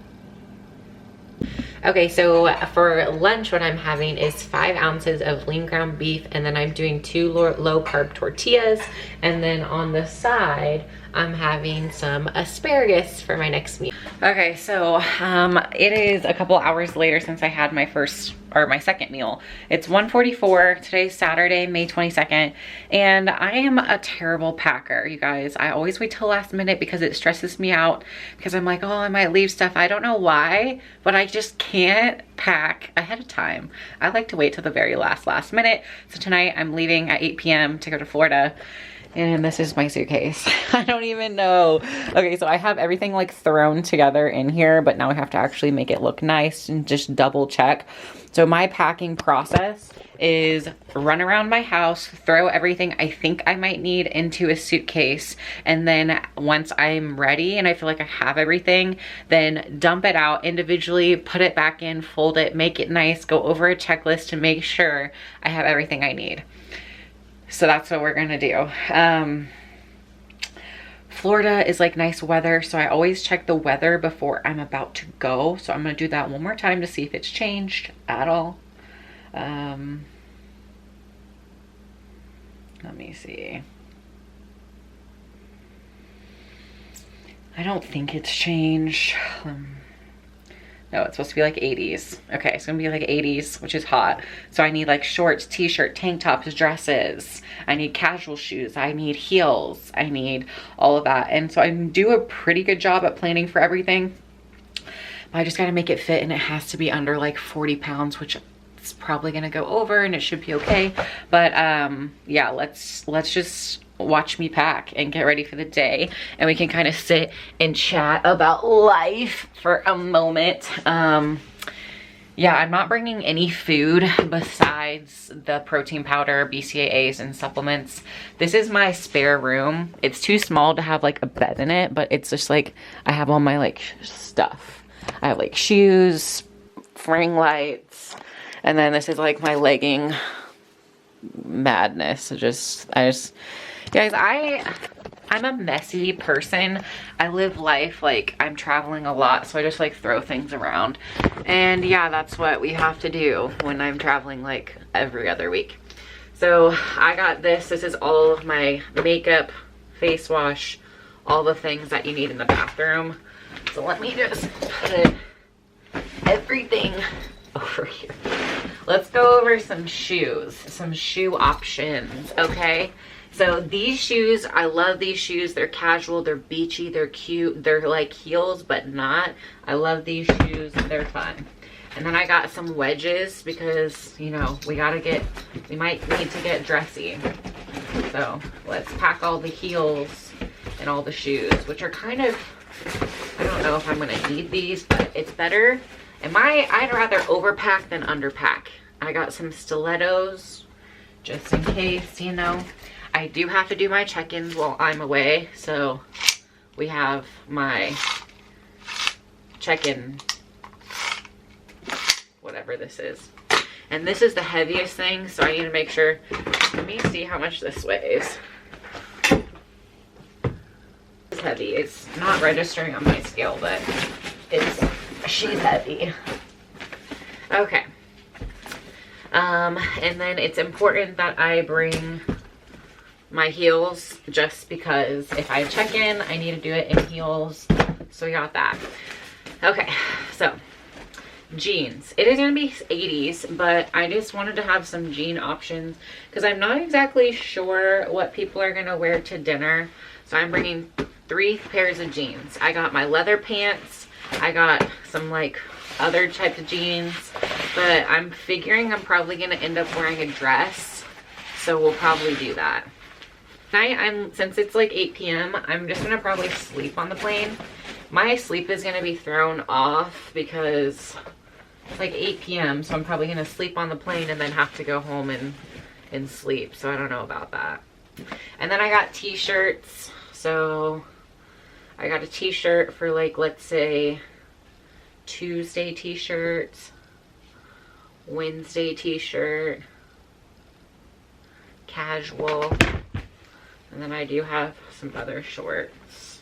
Okay, so for lunch, what I'm having is 5 ounces of lean ground beef, and then I'm doing 2 low carb tortillas. And then on the side, I'm having some asparagus for my next meal. Okay, so it is a couple hours later since I had my second meal. It's 1:44. Today's Saturday, May 22nd, and I am a terrible packer, you guys. I always wait till last minute because it stresses me out because I'm like, oh, I might leave stuff. I don't know why, but I just can't pack ahead of time. I like to wait till the very last minute. So tonight I'm leaving at 8 p.m. to go to Florida. And this is my suitcase. I don't even know. Okay, so I have everything like thrown together in here, but now I have to actually make it look nice and just double check. So my packing process is run around my house, throw everything I think I might need into a suitcase, and then once I'm ready and I feel like I have everything, then dump it out individually, put it back in, fold it, make it nice, go over a checklist to make sure I have everything I need. So that's what we're gonna do. Florida is like nice weather, so I always check the weather before I'm about to go. So I'm gonna do that one more time to see if it's changed at all. Let me see. I don't think it's changed. No, it's supposed to be like 80s. Okay, it's gonna be like 80s, which is hot. So I need like shorts, t-shirt, tank tops, dresses. I need casual shoes. I need heels. I need all of that. And so I do a pretty good job at planning for everything. But I just gotta make it fit, and it has to be under like 40 pounds, which it's probably gonna go over, and it should be okay. But yeah, let's just watch me pack and get ready for the day, and we can kind of sit and chat about life for a moment. Yeah, I'm not bringing any food besides the protein powder, BCAAs, and supplements. This is my spare room. It's too small to have like a bed in it, but it's just like I have all my like stuff. I have like shoes, ring lights, and then this is like my legging madness. Guys, I'm a messy person. I live life like I'm traveling a lot, so I just like throw things around. And yeah, that's what we have to do when I'm traveling like every other week. So I got this. This is all of my makeup, face wash, all the things that you need in the bathroom. So let me just put everything over here. Let's go over some shoes, some shoe options, okay? So these shoes, I love these shoes. They're casual, they're beachy, they're cute. They're like heels, but not. I love these shoes, they're fun. And then I got some wedges because, you know, we might need to get dressy. So let's pack all the heels and all the shoes, which are kind of, I don't know if I'm gonna need these, but it's better. I'd rather overpack than underpack. I got some stilettos just in case, you know. I do have to do my check-ins while I'm away, so we have my check-in, whatever this is. And this is the heaviest thing, so I need to make sure. Let me see how much this weighs. It's heavy. It's not registering on my scale, but she's heavy. Okay. And then it's important that I bring my heels, just because if I check in, I need to do it in heels. So we got that. Okay, so jeans. It is gonna be 80s, but I just wanted to have some jean options because I'm not exactly sure what people are gonna wear to dinner. So I'm bringing 3 pairs of jeans. I got my leather pants. I got some like other types of jeans, but I'm figuring I'm probably gonna end up wearing a dress. So we'll probably do that. Tonight, since it's like 8 p.m., I'm just gonna probably sleep on the plane. My sleep is gonna be thrown off because it's like 8 p.m. So I'm probably gonna sleep on the plane and then have to go home and sleep. So I don't know about that. And then I got t-shirts. So I got a t-shirt for like, let's say Tuesday t-shirt, Wednesday t-shirt, casual, and then I do have some other shorts.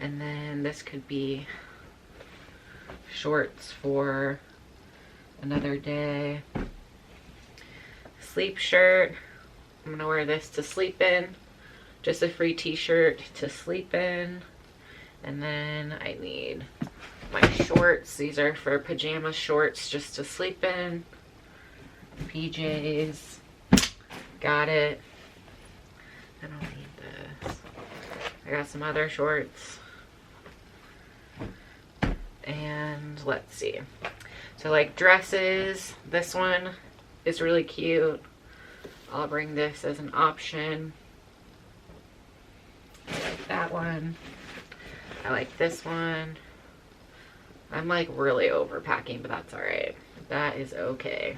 And then this could be shorts for another day. Sleep shirt. I'm gonna wear this to sleep in. Just a free t-shirt to sleep in. And then I need my shorts. These are for pajama shorts just to sleep in. PJs. Got it. I don't need this. I got some other shorts. And let's see. So like dresses, this one is really cute. I'll bring this as an option. I like that one. I like this one. I'm like really overpacking, but that's all right. That is okay.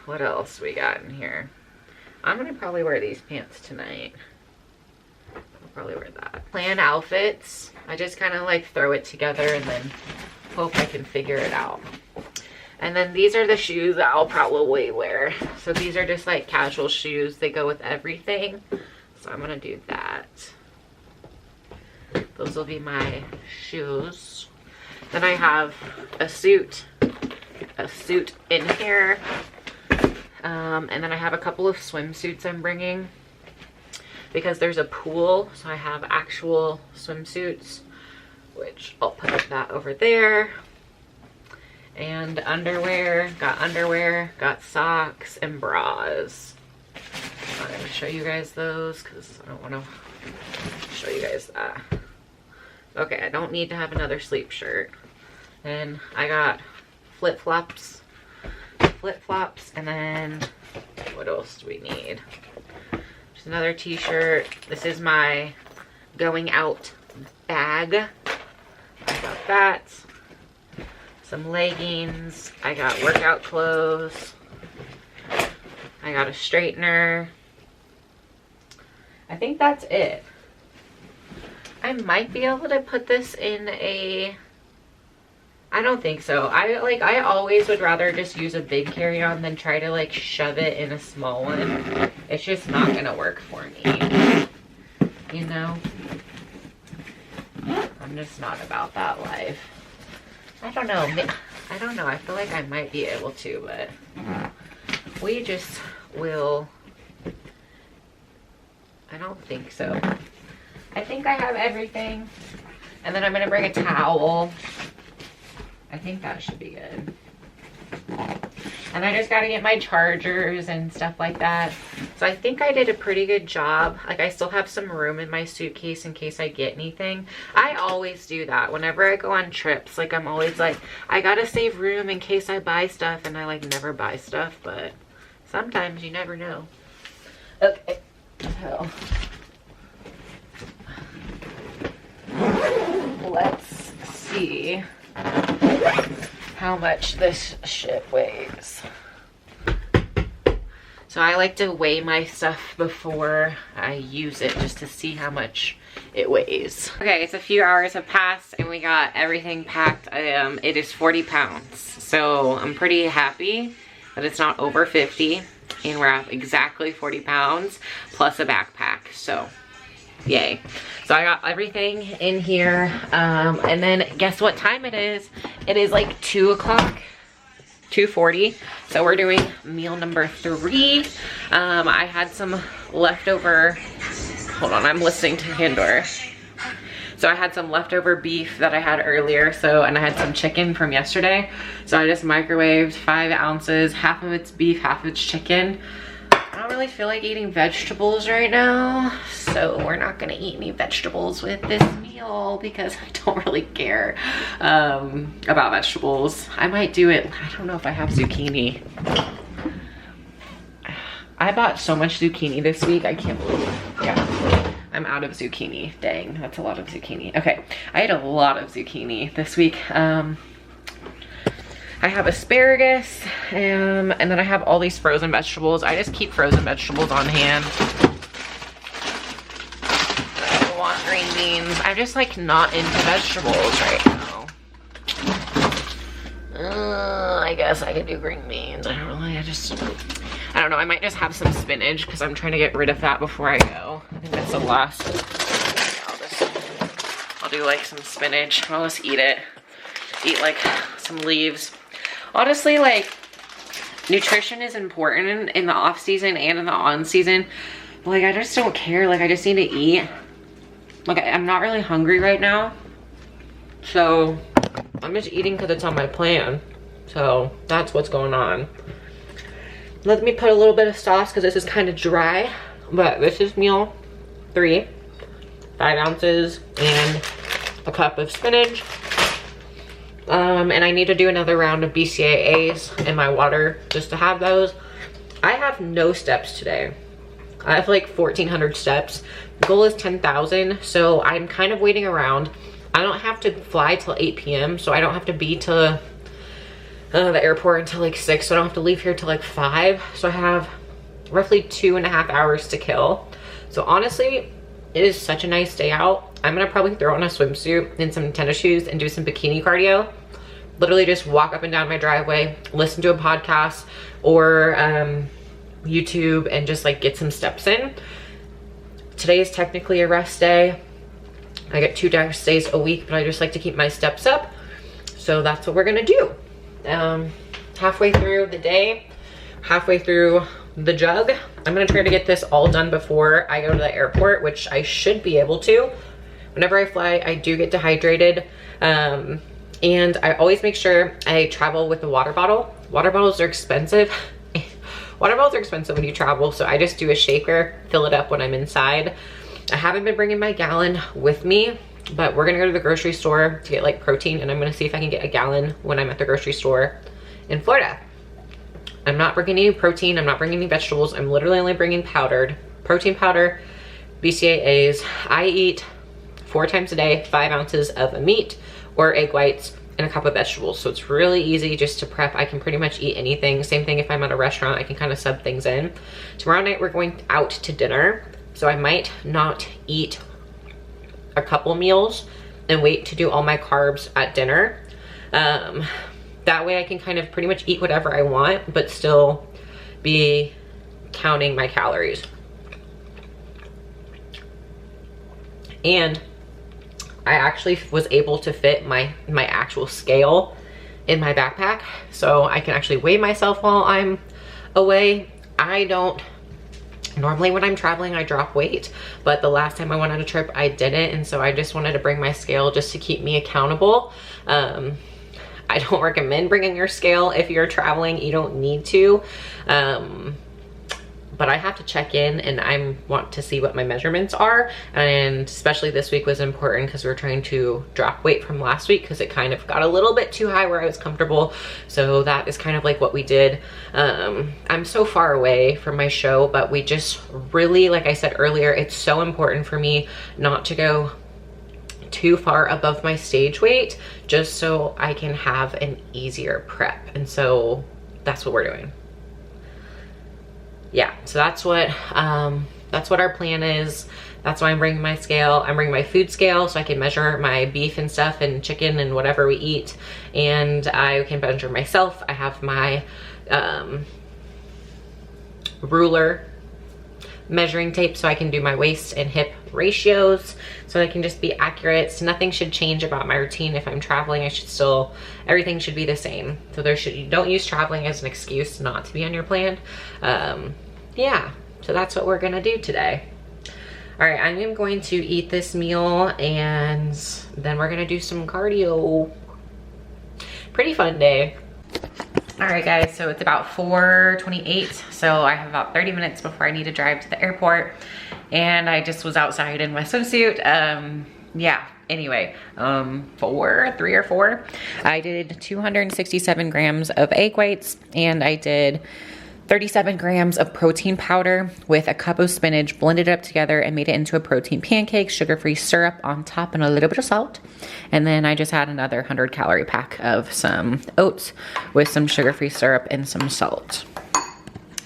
What else we got in here? I'm gonna probably wear these pants tonight. I'll probably wear that. Plan outfits. I just kind of like throw it together and then hope I can figure it out. And then these are the shoes that I'll probably wear. So these are just like casual shoes. They go with everything. So I'm gonna do that. Those will be my shoes. Then I have a suit in here. And then I have a couple of swimsuits I'm bringing because there's a pool. So I have actual swimsuits, which I'll put that over there. And underwear, got socks and bras. I'm gonna show you guys those because I don't want to show you guys that. Okay, I don't need to have another sleep shirt. Then I got flip-flops, and then what else do we need? Just another t-shirt. This is my going out bag. I got that. Some leggings. I got workout clothes. I got a straightener. I think that's it. I might be able to put this in a... I don't think so. I always would rather just use a big carry-on than try to like shove it in a small one. It's just not gonna work for me. You know? I'm just not about that life. I don't know. I feel like I might be able to, but we just will. I don't think so. I think I have everything. And then I'm gonna bring a towel. I think that should be good. And I just gotta get my chargers and stuff like that. So I think I did a pretty good job. Like I still have some room in my suitcase in case I get anything. I always do that. Whenever I go on trips, like I'm always like, I gotta save room in case I buy stuff, and I like never buy stuff, but sometimes you never know. Okay, so let's see how much this shit weighs. So I like to weigh my stuff before I use it just to see how much it weighs. Okay, it's a few hours have passed and we got everything packed. It is 40 pounds. So I'm pretty happy that it's not over 50 and we're at exactly 40 pounds plus a backpack. So yay. So I got everything in here. And then guess what time it is? It is like 2 o'clock. 2:40. So we're doing meal number 3. I had some leftover, hold on, I'm listening to Pandora. So I had some leftover beef that I had earlier, and I had some chicken from yesterday. So I just microwaved 5 ounces, half of it's beef, half of it's chicken. I don't really feel like eating vegetables right now, so we're not gonna eat any vegetables with this meal because I don't really care about vegetables. I might do it, I don't know if I have zucchini. I bought so much zucchini this week, I can't believe it. Yeah, I'm out of zucchini. Dang, that's a lot of zucchini. Okay, I ate a lot of zucchini this week. I have asparagus, and then I have all these frozen vegetables. I just keep frozen vegetables on hand. I want green beans. I'm just like not into vegetables right now. I guess I could do green beans. I don't know. I might just have some spinach because I'm trying to get rid of that before I go. I think that's the last. I'll do like some spinach. I'll just eat it. Eat like some leaves. Honestly, like, nutrition is important in the off season and in the on season. Like, I just don't care. Like, I just need to eat. Like, I'm not really hungry right now. So, I'm just eating because it's on my plan. So, that's what's going on. Let me put a little bit of sauce because this is kind of dry. But this is meal 3. 5 ounces and a cup of spinach. And I need to do another round of BCAAs in my water just to have those. I have no steps today. I have like 1,400 steps. The goal is 10,000, so I'm kind of waiting around. I don't have to fly till 8 p.m., so I don't have to be to the airport until like 6, so I don't have to leave here till like 5. So I have roughly 2.5 hours to kill. So honestly, it is such a nice day out. I'm gonna probably throw on a swimsuit and some tennis shoes and do some bikini cardio. Literally just walk up and down my driveway, listen to a podcast or YouTube and just like get some steps in. Today is technically a rest day. I get 2 rest days a week, but I just like to keep my steps up. So that's what we're gonna do. Halfway through the day, halfway through the jug, I'm gonna try to get this all done before I go to the airport, which I should be able to. Whenever I fly, I do get dehydrated. And I always make sure I travel with a water bottle. Water bottles are expensive. Water bottles are expensive when you travel, so I just do a shaker, fill it up when I'm inside. I haven't been bringing my gallon with me, but we're gonna go to the grocery store to get like protein, and I'm gonna see if I can get a gallon when I'm at the grocery store in Florida. I'm not bringing any protein, I'm not bringing any vegetables, I'm literally only bringing powdered protein powder, BCAAs. I eat 4 times a day, 5 ounces of a meat or egg whites and a cup of vegetables. So it's really easy just to prep. I can pretty much eat anything. Same thing if I'm at a restaurant, I can kind of sub things in. Tomorrow night we're going out to dinner, so I might not eat a couple meals and wait to do all my carbs at dinner. That way I can kind of pretty much eat whatever I want, but still be counting my calories. And I actually was able to fit my actual scale in my backpack, so I can actually weigh myself while I'm away. I don't normally, when I'm traveling, I drop weight, but the last time I went on a trip I didn't, and so I just wanted to bring my scale just to keep me accountable. I don't recommend bringing your scale if you're traveling. You don't need to, but I have to check in, and I want to see what my measurements are. And especially this week was important because we're trying to drop weight from last week because it kind of got a little bit too high where I was comfortable. So that is kind of like what we did. I'm so far away from my show, but we just really, like I said earlier, it's so important for me not to go too far above my stage weight just so I can have an easier prep. And so that's what we're doing. Yeah, so that's what our plan is. That's why I'm bringing my scale. I'm bringing my food scale so I can measure my beef and stuff and chicken and whatever we eat, and I can measure myself. I have my ruler measuring tape so I can do my waist and hip ratios so I can just be accurate. So nothing should change about my routine. If I'm traveling, I should still, everything should be the same. So you don't use traveling as an excuse not to be on your plan. Yeah, so that's what we're gonna do today. All right, I am going to eat this meal and then we're gonna do some cardio. Pretty fun day. All right guys, so it's about 4:28. So I have about 30 minutes before I need to drive to the airport. And I just was outside in my swimsuit. Yeah, anyway, 3 or 4. I did 267 grams of egg whites and I did 37 grams of protein powder with a cup of spinach, blended it up together and made it into a protein pancake, sugar-free syrup on top and a little bit of salt. And then I just had another 100 calorie pack of some oats with some sugar-free syrup and some salt.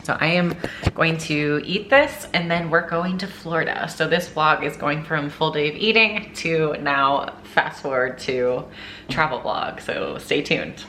So I am going to eat this and then we're going to Florida. So this vlog is going from full day of eating to now fast forward to travel vlog. So stay tuned.